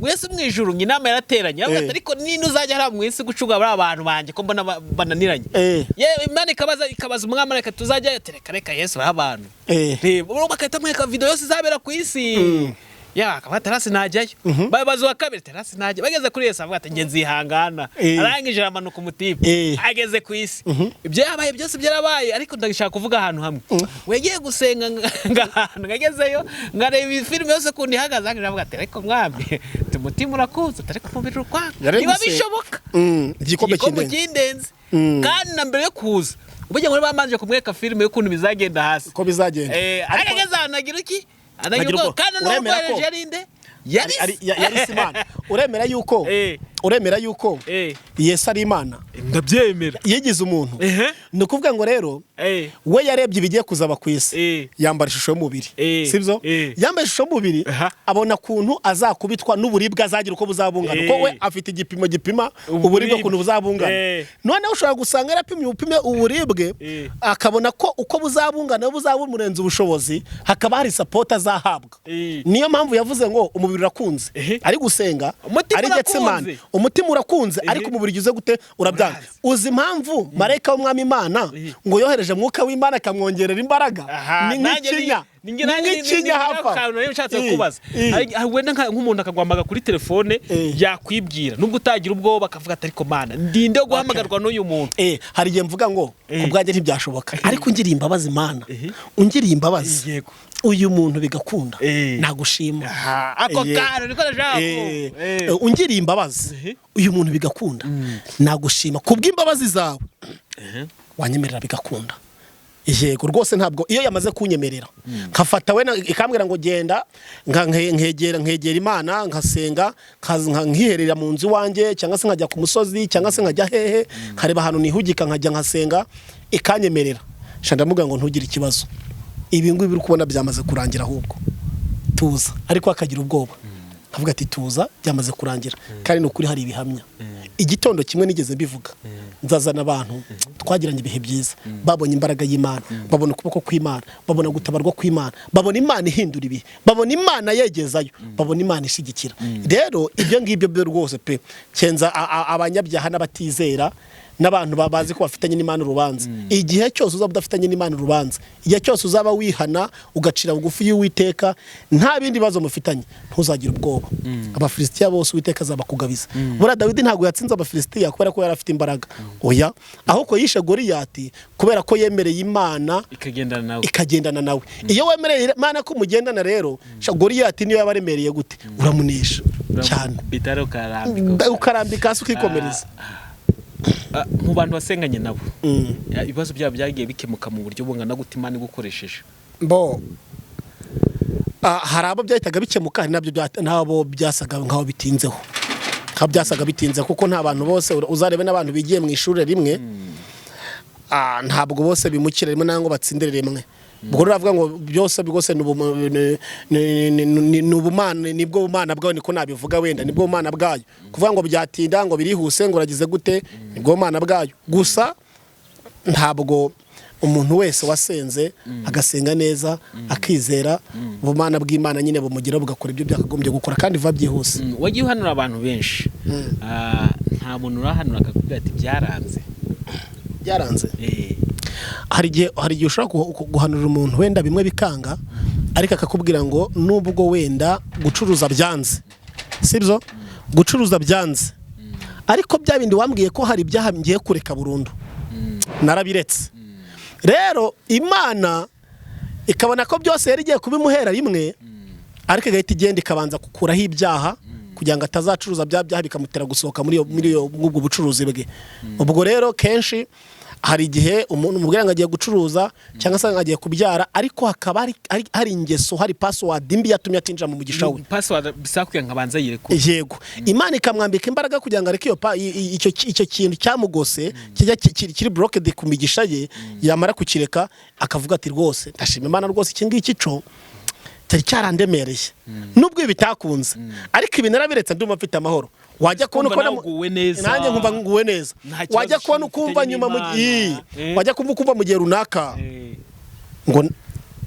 B: Yesu mu ijuru inama yarateranye, ariko nino uzajya hara mu isi gucunga bari abantu banjye ko mbona bananiranye. Imana ikabaza umwamarayika tuzajya reka Yesu abantu bakahita mwereka video yose izabera ku isi. Akaba terasi najyayo, babaza uwa kabiri terasi najya, bageze kuri Yesu avuga ati nge nzihangana, arangije amanuka umutipe ageze ku isi. Ibyo yabaye byose byarabaye, ariko ndagishaka kuvuga ahantu hamwe. Wegeye gusenga ngahantu ngagezeyo ngareba filime yose kundi ihagaze, avuga ati ariko mwambi umutima urakuze, ariko umubiri ukwanga, niba bishoboka
A: igikombe cy'indenzi.
B: Kandi na mbere yo kuza ubujye muri bamanje kumweka filime y'ukuntu bizagenda hasi,
A: ko bizagenda.
B: Ageze ahantu agira iki yari Imana. Uremera yuko Yesu ari Imana, ndabyemera
A: yigize umuntu ni ukuvuga ngo rero we yarebye ibigiye kuzaba ku isi yambara ishusho y'umubiri sibyo yambaye ishusho y'umubiri abona kuntu azakubitwa n'uburibwe azagira uko buzabungana kuko we afite igipimo gipima uburibwe kuntu buzabungana noneho ushobora gusanga yarapimye upime uburibwe akabona ko uko buzabungana buzabumurenza ubushobozi hakaba hari support azahabwa niyo mpamvu yavuze ngo umubiri urakunze ari gusenga ari Getsemane umutima urakunze ariko umubiri ugize gute urabyanga uzi impamvu marayika w'umwami Imana ngo yohereje mwuka w'Imana akamwongerera imbaraga ni nk'ikinya hafa
B: nayo nshatse kubaza wenda nk'umuntu akagwambaga kuri telefone yakwibwira nubwo utagira ubwoba akavuga ati ariko Mana ndinde guhamagarwa n'uyu muntu
A: hari igihe mvuga ngo ubwanjye ntibyashoboka ariko ungiriye imbabazi Mana ungiriye imbabazi uyu muntu bigakunda nagushima
B: ako karo niko ndashaka
A: ungiriye imbabazi uyu muntu bigakunda nagushima kubw'imbabazi zawe wanyemerera bigakunda yego rwose ntabwo iyo yamaze kunyemerera nkafata we ikambwira ngo genda nkegera Imana nkasenga nkiherera mu nzu wanjye cyangwa se nkajya ku musozi cyangwa se nkajya hehe nkareba ahantu nihugika nkajya nkasenga ikanyemerera ndamuga ngo ntugire ikibazo ibi ngibi uri kubona byamaze kurangira ahubwo tuza ariko akagira ubwoba avuga ati tuza byamaze kurangira kandi no kuri hari ibihamya igitondo kimwe nigeze bivuga nzazana abantu twagiranye ibihe byiza babonye imbaraga y'Imana babona ukuboko kw'Imana babona gutabarwa kw'Imana babona Imana ihindura ibihe babona Imana yegezayo babona Imana ishigikira rero ibyo ngibyo byo rwose pe cenza abanyabyaha n'abatizera n'abantu babazi ko bafitanye n'Imana urubanza igihe cyose uzaba udafitanye n'Imana urubanza igihe cyose uzaba wihana ugacira bugufi y'Uwiteka nta bindi bibazo mufitanye ntuzagira ubwoba Abafilisitiya bose Uwiteka azabakugabiza bura Dawidi ntabwo yatsinze Abafilisitiya kubera ko yari afite imbaraga oya ahubwo yishe Goliyati kubera ko yemereye Imana ikagendana nawe iyo wemereye Imana ko mugendana rero Goliyati niyo yabaremereye gute uramunesha cyane ukarambika hasi ukikomereza
B: mu bantu basenganye nabo ibibazo byabo byagiye bikemuka mu buryo bungana gute Imana igukoresheje
A: hari abo byahitaga bikemuka nabo byasaga nkaho bitinzeho kuko nta bantu bose uzarebe n'abantu bigiye mu ishuri rimwe ntabwo bose bimukira rimwe nango batsindire rimwe ubwo ravuga ngo byose bigose n'ubumana nibwo bumana bwawe niko nabivuga wenda nibwo bumana bwayo kuvuga ngo byatinda ngo birihuse ngo uragize gute nibwo bumana bwayo gusa ntabwo umuntu wese wasenze agasenga neza akizera ubumana bw'Imana nyine bumugira bugakora ibyo byakagombye gukora kandi va byihuse
B: wagiye uhanura abantu benshi nta muntu urahanura akakubwira ati
A: byaranze hari igihe ushobora guhanura umuntu wenda bimwe bikanga ariko akakubwira ngo nubwo wenda gucuruza byanze sibyo gucuruza byanze ariko bya bindi wambwiye ko hari ibyaha ngiye kureka burundu narabiretse rero Imana ikabona ko byose yari igiye kubimuhera rimwe ariko igahita igenda ikabanza gukuraho ibyaha kugira ngo atazacuruza bya byaha bikamutera gusohoka muri ubwo bucuruzi bwe ubwo rero kenshi hari igihe umuntu mubwira ngo agiye gucuruza cyangwa se agiye kubyara ariko hakaba hari ingeso hari password imbi yatumye atinjira mu mugisha we
B: password bisakwiye nkabanza yireko
A: yego Imana ikamwambika imbaraga kugira ngo areke icyo kintu cyamugose kijya kiri blocked ku migisha ye yamara kukireka akavuga ati rwose ndashima Imana rwose iki ngiki cyo cyari cyarandemereye nubwo bitakunze ariko ibi narabiretse ndumva mfite amahoro wajya kubona uko
B: naguwe neza
A: nanjye nkumva nguwe neza wajya kubona ukumva nyuma wajya kumva mu gihe runaka ngo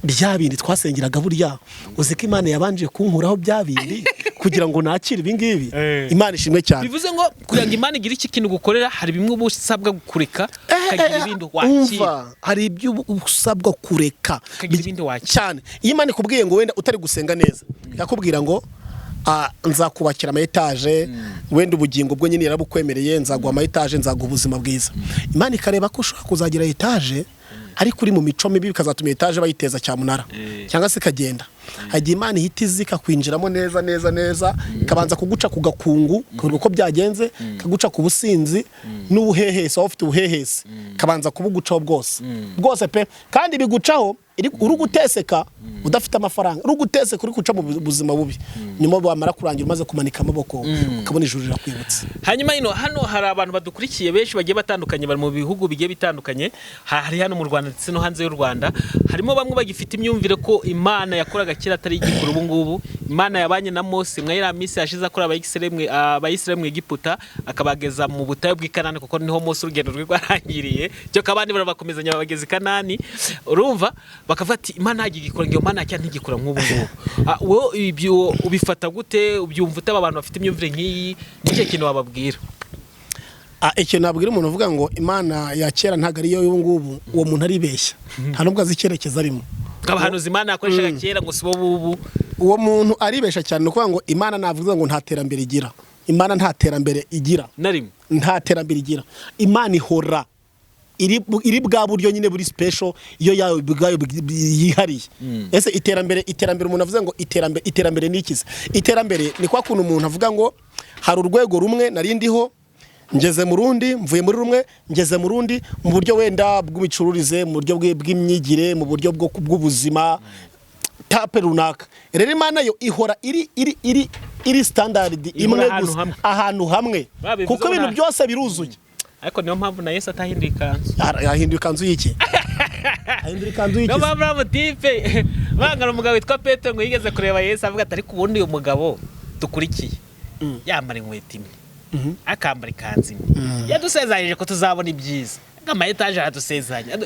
A: bya bindi twasengeraga burya uzi ko Imana yabanje kunkuraho bya bindi kugira ngo nakire ibi ngibi Imana ishimwe cyane
B: bivuze ngo kugira ngo Imana igire iki kintu gukorera hari bimwe ubusabwa kureka kagira ibindi wakira
A: hari ibyo usabwa kureka
B: kagira ibindi wakira
A: cyane iyo Imana ikubwiye ngo wenda utari gusenga neza yakubwira ngo nzakubakira ama etage wenda ubugingo bwo nyine yarabukwemereye nzaguha ama etage nzaguha ubuzima bwiza Imana ikareba ko ushobora kuzagira etage ariko uri mu mico mibi bikazatuma etage bayiteza cyamunara cyangwa se kagenda hagiye Imana ihita izika kwinjiramo neza ikabanza kuguca ku gakungu uko byagenze kaguca ku businzi n'ubuhehese aho ufite ubuhehese kabanza kubugucaho bwose pe kandi bigucaho uri guteseka udafite amafaranga uri guteseka uri guca mu buzima bubi nyuma bamara kurangira umaze kumanika amaboko ukabona ijuru rirakwibutse.
B: Hanyuma hano hari abantu badukurikiye benshi bagiye batandukanye bari mu bihugu bigiye bitandukanye, hari hano mu Rwanda ndetse no hanze y'u Rwanda. Harimo bamwe bagifite imyumvire ko Imana yakoraga kera atari igikuru ubu ngubu. Imana yabanye na Mose mwayira misi yashize akora abayisirayeli mu Egiputa akabageza mu butayu bw'i Kanani kuko niho Mose urugendo rwe rwarangiriye cyo kabandi barabakomezanya babageza i Kanani. Urumva bakavuga ati Imana yagikora ngo Imana cyane ntigikora nk'ubu ngubu. Wowe ibyo ubifata gute? Ubyumva ute abantu bafite imyumvire nk'iyi? Nicyo kintu wababwira?
A: Icyo nabwira umuntu uvuga ngo Imana ya kera ntago ari yo y'ubu ngubu, uwo muntu aribeshya nta nubwo azi icyerekezo arimo.
B: Abahanuzi Imana yakoreshaga kera ngo sibo bubu,
A: uwo muntu aribeshya cyane no kuvuga ngo Imana navuga ngo nta terambere igira. Imana nta terambere igira
B: na rimwe,
A: nta terambere igira. Imana ihora iri bwa buryo nyine buri special iyo yawe bwayo yihariye. Ese iterambere umuntu avuze ngo iterambere ni ikize? Iterambere ni kwa kuntu umuntu avuga ngo hari urwego rumwe narindiho ngeze mu rundi, mvuye muri rumwe ngeze mu rundi, mu buryo wenda bw'imicururize, mu buryo bw'imyigire, mu buryo bw'ubuzima tape runaka. Rero Imana yo ihora iri standard imwe gusa ahantu hamwe kuko ibintu byose biruzuye.
B: Ariko niyo mpamvu na Yesu atahinduye ikanzu.
A: Yahinduye ikanzu y'iki? Ahinduye ikanzu y'iki?
B: No mpamvu mutipe bangana umugabo witwa Petero ngo yigeze kureba Yesu avuga ati ariko ubundi uyu mugabo dukurikiye yambara inkweto imwe akambara ikanzu imwe yadusezeranyije ko tuzabona ibyiza nk'ama etaje adusezeranya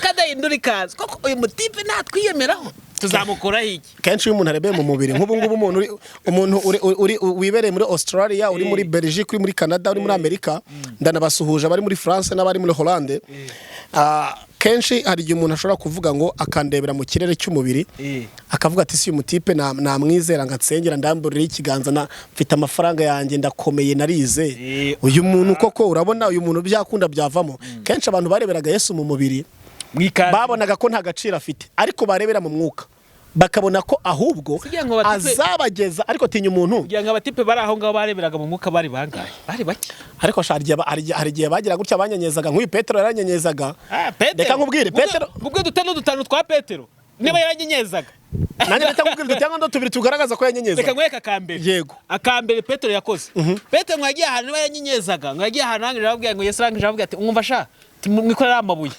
B: kadahindura ikanzu koko uyu mutipe natwiyemeraho tuzamukora iki?
A: Kenshi umuntu arebeye mu mubiri nk'ubu ngubu umuntu uri wibereye muri Australia, uri muri Belgique, uri muri Canada, uri muri Amerika, ndanabasuhuje bari muri France n'abari muri Hollande. Kenshi hari igihe umuntu ashobora kuvuga ngo akandebera mu kirere cy'umubiri akavuga ati si umutipe namwizera ngatsengera ndamburira ikiganza na mfite amafaranga yanjye ndakomeye narize uyu muntu koko urabona uyu muntu byakunda byavamo. Kenshi abantu bareberaga Yesu mu mubiri babonaga ko nta gaciro afite, ariko barebera mu mwuka bakabona ko ahubwo azabageza. Ariko tinya umuntu
B: kugira ngo abatipe bari aho ngaho bareberaga mu mwuka bari bangahe? Bari bake. Ariko
A: hari igihe bagira gutya banyanyezaga nk'uyu Petero yaranyanyezaga. Reka nkubwire Petero
B: ubwo dutanu twa Petero niba yaranyenyezaga
A: nanjye ndakubwira dutanga tubiri tugaragaza ko yanyenyezaga.
B: Reka nkwereka akambere.
A: Yego
B: akambere Petero yakoze. Petero mwagiye ahantu niba yanyenyezaga mwagiye ahantu nangije arababwira ngo Yesu arangije arababwira ati umva sha tumwikorera amabuye.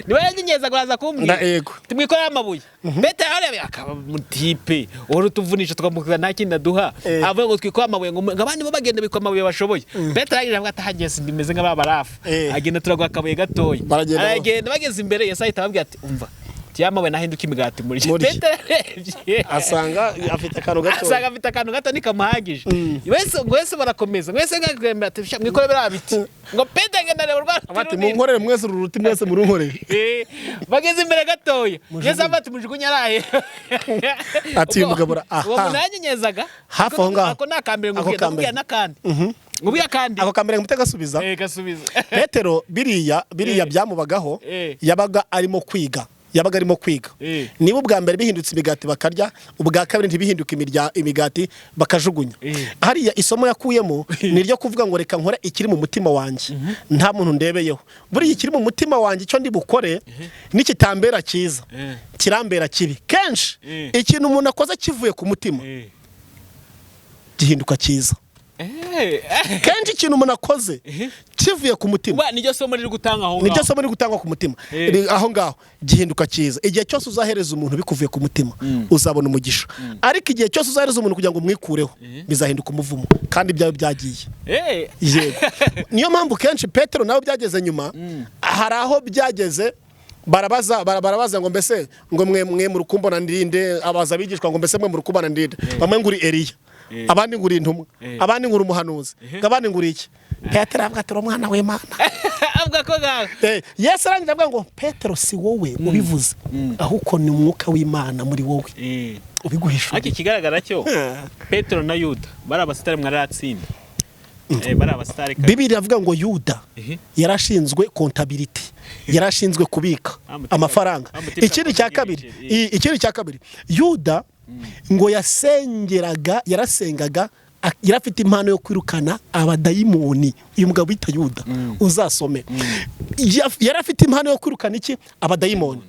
B: Niba yanyenyezaga uraza kumbwira tumwikorera amabuye. Petero arebe akaba mutipe oro tuvunisha tukamuka nta kindi aduha avuga ngo twikorera amabuye ngo abandi bo bagenda bikwa amabuye bashoboye. Petero arangije avuga ati hagiye ndimeze nk'abarafu agenda turagwa akabuye gatoya aragenda bageze imbere Yesu ahita ababwira ati umva yamawe nahinduka imigati muri Petero
A: asanga afite akantu gato nikamuhagije.
B: Wese barakomeza wese ngagenda ati mwikore birabiti ngo Petero ngenda rero
A: ati munkorere mwese ururuti mwese murunkorere
B: bageze imbere gatoya Yesu afata umujugunya arahe
A: ati umugabo
B: uwo munanyenyezaga
A: hafi aho ngaho
B: ako nakambere ngo bwiye nakandi ngubiya kandi
A: ako kambere ngumute gasubiza Petero biriya byamubagaho yabaga arimo kwiga niba ubwa mbere bihindutse imigati bakarya, ubwa kabiri ntibihinduka imigati bakajugunya. Hariya isomo yakuyemo ni ryo kuvuga ngo reka nkore ikiri mu mutima wanjye nta muntu ndebeyeho. Buriya ikiri mu mutima wanjye icyo ndi bukore nikitambera cyiza kirambera kibi. Kenshi ikintu umuntu akoze kivuye ku mutima gihinduka cyiza. Kenshi ikintu umuntu akoze kivuye ku mutima
B: niryo somo riri gutanga aho ngaho,
A: niryo somo riri gutangwa ku mutima aho ngaho gihinduka cyiza. Igihe cyose uzahereza umuntu bikuvuye ku mutima uzabona umugisha, ariko igihe cyose uzahereza umuntu kugira ngo umwikureho bizahinduka umuvumo kandi byawe byagiye. Yego niyo mpamvu kenshi Petero nawe byageze nyuma hari aho byageze barabaza ngo mbese ngo mwe mu rukumbana ndirinde, abaza bigishwa ngo mbese mwe mu rukumbana ndirinde, bamwe nguri Eliya abandi nguri intumwa abandi nguri umuhanuzi abandi nguri iki. Petero avuga ati umwana w'Imana
B: avuga ko gaho
A: Yesu arangije avuga ngo Petero si wowe ubivuze ahubwo ni umwuka w'Imana muri wowe ubiguhisha.
B: Ariko ikigaragara cyo Petero na Yuda bari abasitari mwaratsinda bari abasitari.
A: Bibiliya avuga ngo Yuda yarashinzwe kontability yarashinzwe kubika amafaranga. Ikindi cya kabiri Yuda ngo yarasengaga yarafite impano yo kwirukana abadayimoni. Uyu mugabo bita Yuda uzasome yarafite impano yo kwirukana iki abadayimoni.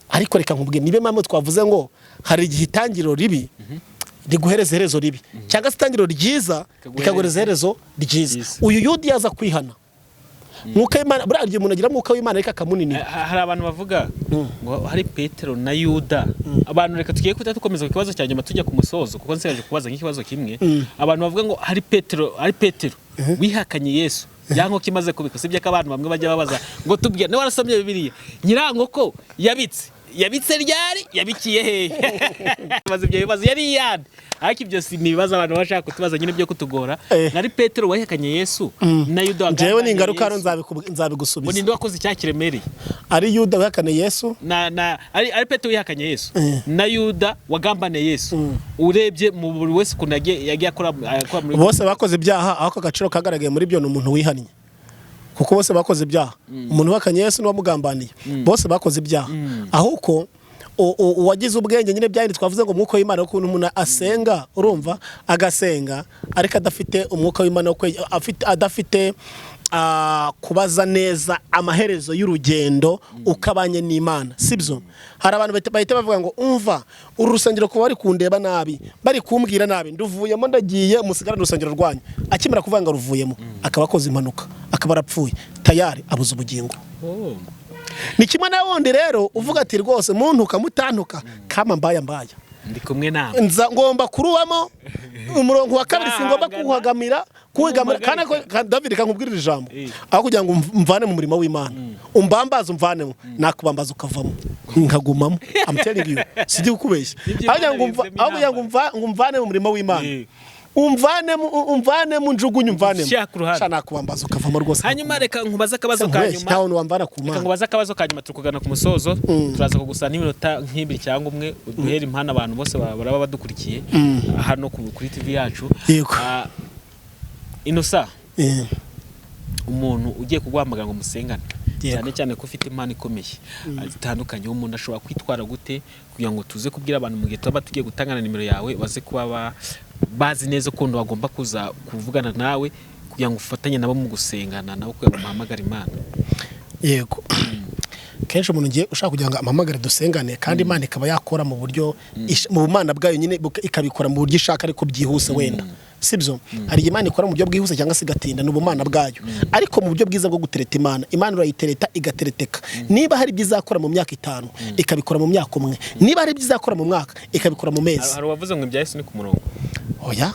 A: Ariko reka nkubwire nibe mpamvu twavuze ngo hari igihe itangiriro ribi riguhereza iherezo ribi cyangwa se itangiriro ryiza rikaguhereza iherezo ryiza. Uyu Yuda yaza kwihana mwuka w'Imana, buriya igihe umuntu agira mwuka w'Imana ariko akamunini.
B: Hari abantu bavuga ngo hari Petero na Yuda. Abantu reka tugiye dukomeza ku kibazo cya nyuma tujya ku musozo kuko nsigaje kubaza nk'ikibazo kimwe. Abantu bavuga ngo hari Petero wihakanye Yesu yanko kimaze kubika. Sibye ko abantu bamwe bajya babaza ngo tubwiye ne warasomye Bibiliya nyirango ko yabitse ryari yabikiye hehe baza ibyo bibazo yari yandi. Ariko ibyo si nibibaza abantu bashaka kutubaza nyine byo kutugora. Nari Petero wahekanye Yesu na Yuda wagambanye. Jewe ningaruka ro nzabigusubiza. Ngo ninde wakoze icyakiremereye? Ari Yuda wahekanye Yesu ari Petero wihakanye Yesu na Yuda wagambane Yesu. Urebye mu buri wese kunage yagiye akora muri
A: bose bakoze ibyaha. Aho agaciro kagaragaye muri byo n'umuntu wihannye kuko bose bakoze ibyaha. Umuntu wakanye Yesu n'uwamugambaniye bose bakoze ibyaha. Ahuko uwagize ubwenge nyine byari twavuze ngo umwuka w'Imana ukuntu umuntu asenga, urumva agasenga ariko adafite umwuka w'Imana adafite kubaza neza amaherezo y'urugendo ukabanye n'Imana, sibyo? Hari abantu bahita bavuga ngo umva uru rusengero kuba bari kundeba nabi, bari kumbwira nabi, nduvuyemo ndagiye musigara n'urusengero rwanyu. Akimara kuvuga ngo ruvuyemo akaba akoze impanuka, akaba arapfuye tayari abuze ubugingo. Ni kimwe na wundi rero uvuga ati rwose muntu ukamutantuka kama mbaya
B: ndi kumwe nawe
A: ngomba kuruwamo umurongo wa kabiri singomba kuhagamira kana David kankubwirira ijambo aho kugira ngo mvane mu murimo w'Imana umbambaza umvanemo nakubambaza ukavamo nkagumamo. I'm telling you sidi ukubeshya aho kugira ngo mvane mu murimo w'Imana umvane mu njugunyu mvane shana kubambaza ukavamo rwose.
B: Hanyuma reka nkubaza akabazo kanyuma
A: ntawo wamvana ku Mana.
B: Reka nkubaza akabazo kanyuma tukugana ku musozo. Turaza kugusana n'iminota nk'ibiri cyangwa umwe uduhera impana abantu bose baraba badukurikiye hano kuri TV yacu. Inosa umuntu ugiye kuguhamagara ngo musengane cyane cyane ko ufite impano ikomeye zitandukanye, umuntu ashobora kwitwara gute kugira ngo tuze kubwira abantu mu gihe tuba tugiye gutangana nimero yawe baze kuba bazi neza ko bagomba kuza kuvugana nawe kugira ngo ufatanye nabo mu gusengana nabo kugira ngo muhamagare Imana?
A: Yego, kenshi umuntu ngiye ushaka kugira ngo amamagare dusengane kandi Imana ikaba yakora mu buryo mu bumana bwayo nyine ikabikora mu buryo ishaka ariko byihuse wenda, sibyo? Hari Imana ikora mu buryo bwihuse cyangwa se igatinda n'ubumana bwayo, ariko mu buryo bwiza bwo gutereta Imana urayitereta igatereteka. Niba hari byizakora mu myaka 5 ikabikora mu myaka 1, niba hari byizakora mu mwaka ikabikora mu mezi.
B: Hari wavuze ngo ibya Yesu ni ku murongo.
A: Oya,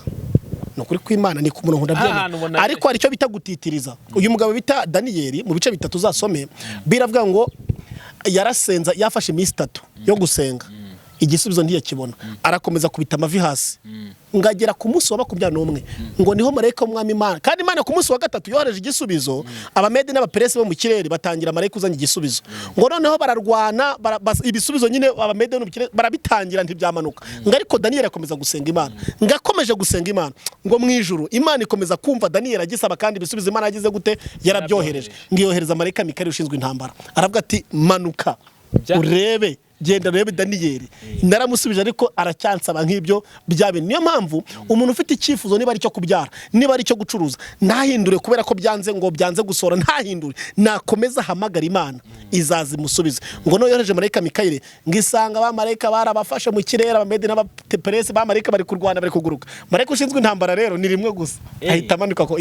A: nukuri kw'Imana ni ku murongo ndabyemera, ariko hari icyo bita gutitiriza. Uyu mugabo bita Daniyeli mu bice 3 uzasome biravuga ngo yarasenza yafashe iminsi 3 yo gusenga igisubizo ntiyakibona, arakomeza kubita amavi hasi ngagera ku munsi wa 21 ngo niho marayika w'Umwami Imana, kandi Imana ku munsi wa 3 yohereje igisubizo. Abamedi n'abaperesi bo mu kirere batangira marayika uzanye igisubizo, ngo noneho bararwana ibisubizo nyine abamedi no mu kirere barabitangira ntibyamanuka. Ngo ariko Daniyeli akomeza gusenga Imana, ngakomeje gusenga Imana, ngo mu ijuru Imana ikomeza kumva Daniyeli agisaba, kandi ibisubizo Imana yagize gute yarabyohereje. Ngiyohereza marayika Mikali ushinzwe intambara, aravuga ati manuka urebe genda urebe Daniyeli. Naramusubije ariko aracyansaba nk'ibyo byabe. Niyo mpamvu umuntu ufite icyifuzo niba ari cyo kubyara, niba ari cyo gucuruza, ntahindure kubera ko byanze gusora, ntahindure, nakomeza hamagara Imana izazi musubize. Ngo no yohereje marayika Mikali ngisanga ba marayika barabafashe mu kirere, abamedi n'abaperesi ba marayika bari kurwana bari kuguruka. Marayika ushinzwe intambara rero ni rimwe gusa ahita amanuka ko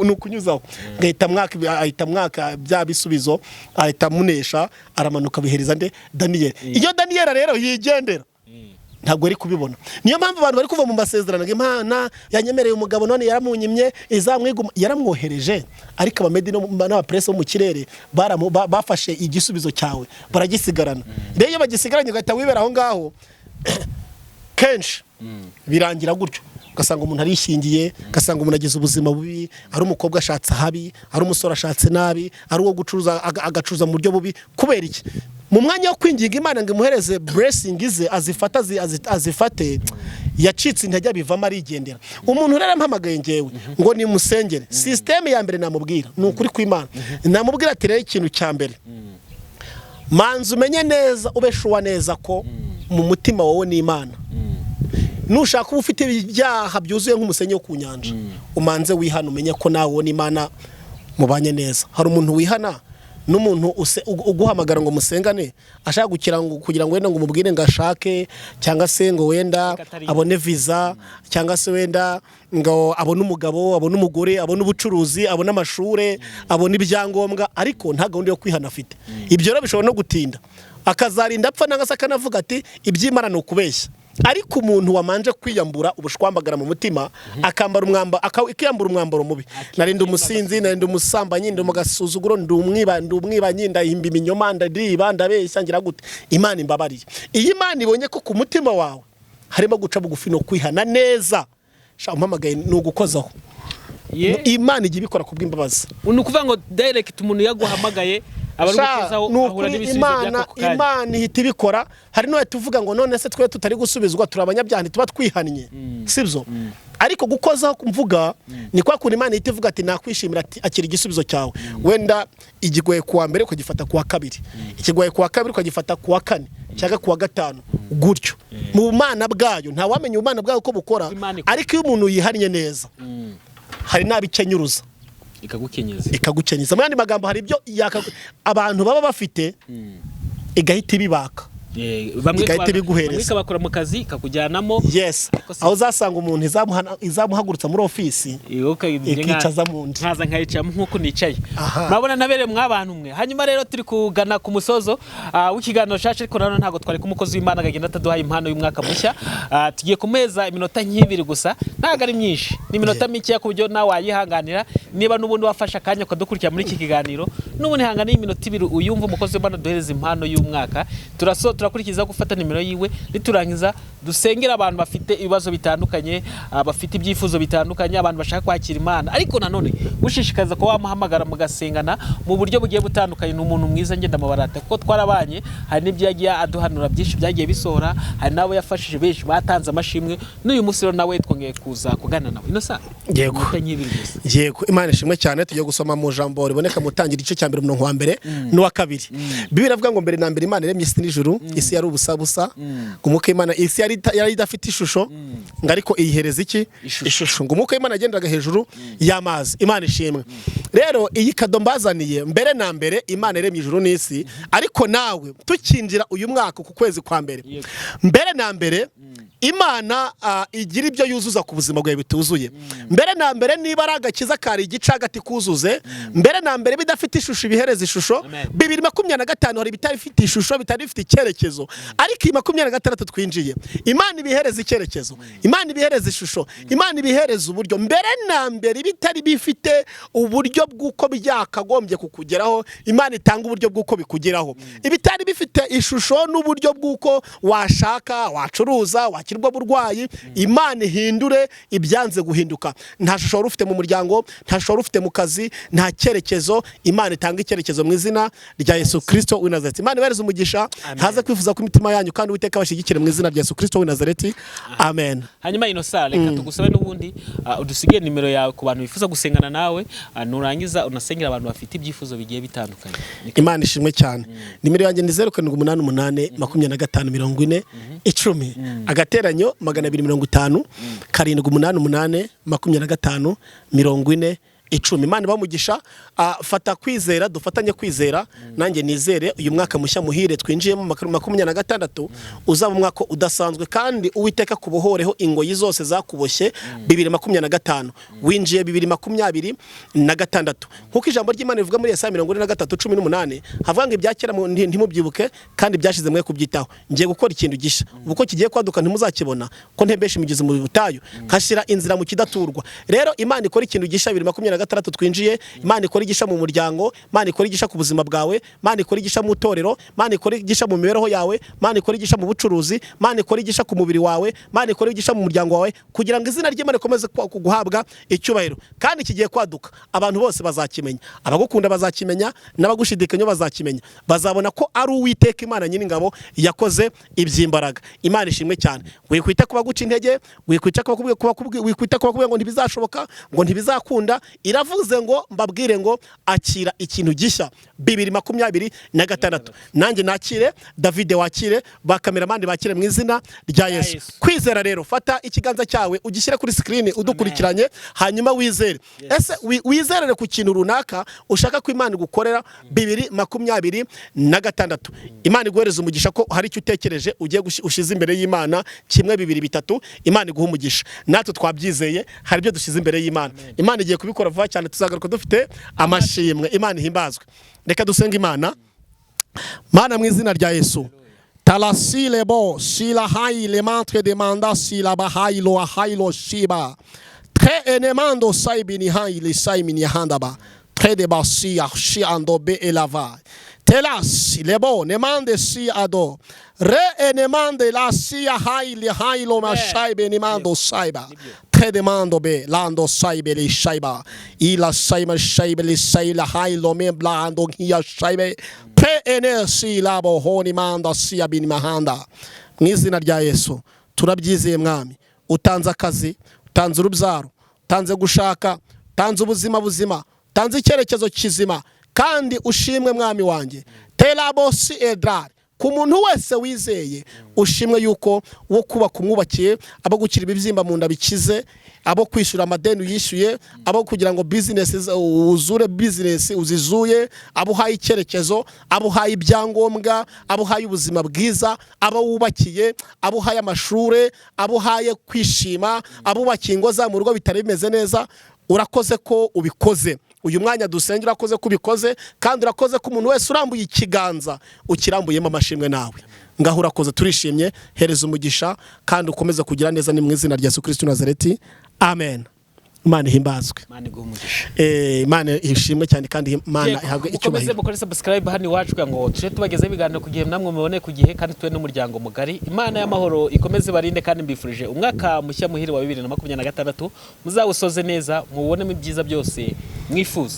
A: nukunyuzaho ahita mwaka bya bisubizo, ahita munesha, aramanuka bihereza nde Daniyeli. Iyo Daniyeli rero yigendera ntabwo ari kubibona. Niyo mpamvu abantu bari kuva mu masezerano ngo Imana yanyemereye umugabo none yaramunyimye izamwiguma, yaramwohereje. Ariko abamedi n'abaperesi bo mu kirere bafashe igisubizo cyawe baragisigarana. Rero iyo bagisigaranye ugahita wibera aho ngaho kenshi birangira gutyo. ugasanga umuntu arishingiye, ugasanga umuntu agize ubuzima bubi, ari umukobwa ashatse habi, ari umusore ashatse nabi, ari uwo gucuruza agacuruza mu buryo bubi. Kubera iki? Mu mwanya wo kwinginga Imana ngo imuhereze blessing ze azifate, yacitse intege bivamo arigendera. Umuntu rero ampamagaye ngewe ngo ni musengere, system ya mbere namubwira ni ukuri kw'Imana. Namubwira ati rero ikintu cya mbere, manzi umenye neza, ubeshuwa neza ko mu mutima wowe ni Imana. Nushaka uba ufite ibyaha byuzuye nk'umusenyi wo ku nyanja, umanze wihana umenye ko nawe wowe ni Imana mubanye neza. Hari umuntu wihana n'umuntu uguhamagara ngo musengane ashaka kugira ngo wenda ngo umubwire ngo ashake, cyangwa se ngo wenda abone visa, cyangwa se wenda ngo abone umugabo, abone umugore, abone ubucuruzi, abone amashure, abone ibyangombwa, ariko nta gahunda yo kwihana afite. Ibyo rero bishobora no gutinda, akazarinda apfa nangase akanavuga ati iby'Imana ni ukubeshya. Ariko umuntu wamanje kwiyambura ubushwambagara mu mutima, akambara ikiyambura umwambaro mubi, narinda umusinzi, narinda umusambanyi, ndi mugasuzuguro, ndi umwibanyi, ndahimba iminyoma, ndadiba, ndabeshya, ngira gute. Imana imbabariye. Iyi Imana ibonye ko ku mutima wawe harimo guca bugufi no kwihana neza, sha umpamagaye ni ugukozaho. Imana igiye ibikora ku bw'imbabazi.
B: Ni ukuvuga ngo direct umuntu yaguhamagaye
A: Imana ihita ibikora. Hari no tuvuga ngo none se twe tutari gusubizwa turi abanyabyaha tuba twihannye, sibyo? Ariko gukozaho kumvuga ni kwa kuntu Imana ihita ivuga ati nakwishimira, ati akira igisubizo cyawe. Wenda igigoye kuwa mbere ukagifata kuwa kabiri, ikigoye kuwa kabiri ukagifata kuwa kane, cyangwa kuwa gatanu, gutyo. Mu Mana bwayo nta wamenya Imana bwayo uko bukora, ariko iyo umuntu yihannye neza hari nabikenyuruza ikagukenyeza. Mu yandi magambo hari ibyo abantu baba bafite igahita ibibaka, igahita ibiguhereza,
B: ikabakora mu kazi kakujyanamo.
A: Yes, aho uzasanga umuntu izamuhagurutsa muri ofisi ikicaza mu ndi,
B: nkaza nkayicamo nk'uko nicaye. Murabona nabere mw'abantu mwe. Hanyuma rero turi kugana ku musozo w'ikiganiro cyacu, ariko nano ntago twari kumukozi w'Imana agenda ataduhaye impano y'umwaka mushya. Tugiye kumeza iminota nk'ibiri gusa, ntago ari myinshi, ni iminota mike ku buryo nawe wayihanganira. Niba n'ubundi wafasha akanya ukadukurikira muri iki kiganiro, n'ubundi hangana y'iminota ibiri uyumva umukozi w'Imana duhereza impano y'umwaka. Turakurikiza gufata nimero yiwe, niturangiza dusengera abantu bafite ibibazo bitandukanye, bafite ibyifuzo bitandukanye, abantu bashaka kwakira Imana. Ariko nanone gushishikaza ko wamuhamagara mugasengana mu buryo bugiye butandukanye. Ni umuntu mwiza ngenda mabarata, kuko twarabanye, hari n'ibyo yagiye aduhanura byinshi byagiye bisohora, hari nabo yafashije benshi batanze amashimwe. N'uyu munsi rero nawe twongeye kuza kugana nawe. Inosa
A: yego, Imana ishimwe cyane. Tujye gusoma mu jambo riboneka mu Tangiriro igice cya mbere umurongo wa mbere n'uwa kabiri. Bibiliya ivuga ngo mbere na mbere Imana yaremye isi n'ijuru, isi yari ubusa, umwuka w'Imana, isi yari idafite ishusho, ngo ariko iyihereza iki? Ishusho. Ngo umwuka w'Imana agendaga hejuru y'amazi. Imana ishimwe. Rero iyi kado mbazaniye, mbere na mbere Imana yaremye ijuru n'isi, ariko nawe tukinjira uyu mwaka ku kwezi kwa mbere, mbere na mbere Imana igira ibyo yuzuza ku buzima bwawe bituzuye. Mbere na mbere niba ari agakiza kari igice hagati kuzuze, mbere na mbere bidafite ishusho ibihereza ishusho. 2025 hari bitari bifite ishusho, bitari bifite icyerekezo, ariko 2026 twinjiye Imana ibihereza icyerekezo, Imana ibihereza ishusho, Imana ibihereza uburyo. Mbere na mbere bitari bifite uburyo bw'uko byakagombye kukugeraho, Imana itanga uburyo bw'uko bikugeraho. Ibitari bifite ishusho n'uburyo bw'uko washaka, wacuruza, wakirwa burwayi, Imana ihindure ibyanze guhinduka. Nta shusho ufite mu muryango, nta shusho ufite mu kazi, nta cyerekezo, Imana itanga icyerekezo mu izina rya Yesu Kristo w'i Nazareti. Imana ibereze umugisha, haze kwifuza ku mitima yanyu, kandi Uwiteka abashyigikire mu izina rya Yesu Kristo w'i Nazareti. Amen.
B: Hanyuma Inosa, reka tugusabe n'ubundi udusigiye nimero yawe ku bantu bifuza gusengana nawe, nurangiza unasengera abantu bafite ibyifuzo bigiye bitandukanye.
A: Imana ishimwe cyane. Nimero yanjye ni 0788 25 40 agateranyo 250 788 25 40 10. Imana bamugisha. Fata kwizera, dufatanye kwizera, nanjye nizere uyu mwaka mushya muhire twinjiyemo 2026 uzaba umwaka udasanzwe, kandi Uwiteka kubohoreho ingoyi zose zakuboshye 2025 winjiye 2026. Nkuko ijambo ry'Imana rivuga muri Yesaya 43:18 havuga ngo ibyakera ntimubyibuke kandi byashize mwe kubyitaho. Ngiye gukora ikintu gisha, uko kigiye kwaduka ntimuzakibona, ko ntembesha imigizi mu butayu, nkashira inzira mu kidaturwa. Rero Imana ikora ikintu gisha 2026 2026 twinjiye. Imana ikora igisha mu muryango, Imana ikora igisha ku buzima bwawe, Imana ikora igisha mu torero, Imana ikora igisha mu mibereho yawe, Imana ikora igisha mu bucuruzi, Imana ikora igisha ku mubiri wawe, Imana ikora igisha mu muryango wawe, kugira ngo izina ry'Imana rikomeze guhabwa icyubahiro. Kandi kigiye kwaduka, abantu bose bazakimenya, abagukunda bazakimenya, n'abagushidikanya bazakimenya, bazabona ko ari Uwiteka Imana nyine ingabo yakoze iby'imbaraga. Imana ishimwe cyane. Wikwita kuba guca intege, wikwita kuba ngo ntibizashoboka, ngo ntibizakunda. Iravuze ngo mbabwire ngo akira ikintu gishya 2026. Nanjye nakire, David wakire, bakameramani bakire mu izina rya Yesu. Kwizera rero, fata ikiganza cyawe ugishyire kuri screen udukurikiranye, hanyuma wizere. Ese wizerere ku kintu runaka ushaka ko Imana igukorera 2026. Imana iguhereza umugisha ko hari icyo utekereje ugiye ushize imbere y'Imana, 1 2 3, Imana iguha umugisha. Natwe twabyizeye, hari ibyo dushize imbere y'Imana. Imana igiye kubikora vuba cyane, tuzagaruka dufite amashimwe. Imana ihimbazwe. Reka dusenga Imana. Mana mu izina rya Yesu. Talasile bo sila hai le mantre demanda sila bahai lo ahai lo shiba. Tre enemando saibini hai le saimini handaba. Tre de basi archi andobe elava. Telas le bo nemande si ado. Re enemande la si hai le hai lo mashaibe nemando saiba. Tre demando be lando saibe le shaiba. Ila saima shaibe le saila hai lo membla ando hiya shaibe. Pre enersi labo honi manda si abini mahanda. Mu izina rya Yesu turabyizeye mwami. Utanze akazi, utanze urubyaro, utanze gushaka, utanze ubuzima buzima, utanze icyerekezo kizima, kandi ushimwe mwami wanjye. Telabosi edrar. Ku muntu wese wizeye ushimwe yuko wo kuba kumwubakiye, abo gukira ibibyimba mu nda bikize, abo kwishura amadeni yishyuye, abo kugira ngo business uzure business uzizuye, abo haye icyerekezo, abo haye ibyangombwa, abo haye ubuzima bwiza, abo wubakiye, abo haye amashure, abo haye kwishima, abo bakingo za mu rugo bitari bimeze neza. Urakoze ko ubikoze. Uyu mwanya dusenge urakoze ko ubikoze, kandi urakoze ko umuntu wese urambuye ikiganza ukirambuyemo amashimwe nawe. Ngaho urakoze, turishimye. Hereza umugisha kandi ukomeza kugira neza, ni mu izina rya Yesu Kristo Nazareti. Amen. Imana ihimbazwe.
B: Imana iguha umugisha.
A: Imana ishimwe cyane kandi Imana ihabwe icyubahiro.
B: Mukomeze mukore subscribe hano iwacu ngo tuje tubagezeho ibiganiro ku gihe, namwe mubone ku gihe, kandi tuwe n'umuryango mugari. Imana y'amahoro ikomeze barinde, kandi mbifurije umwaka mushya muhire wa 2026 muzawusoze neza, mubonemo ibyiza byose mwifuza.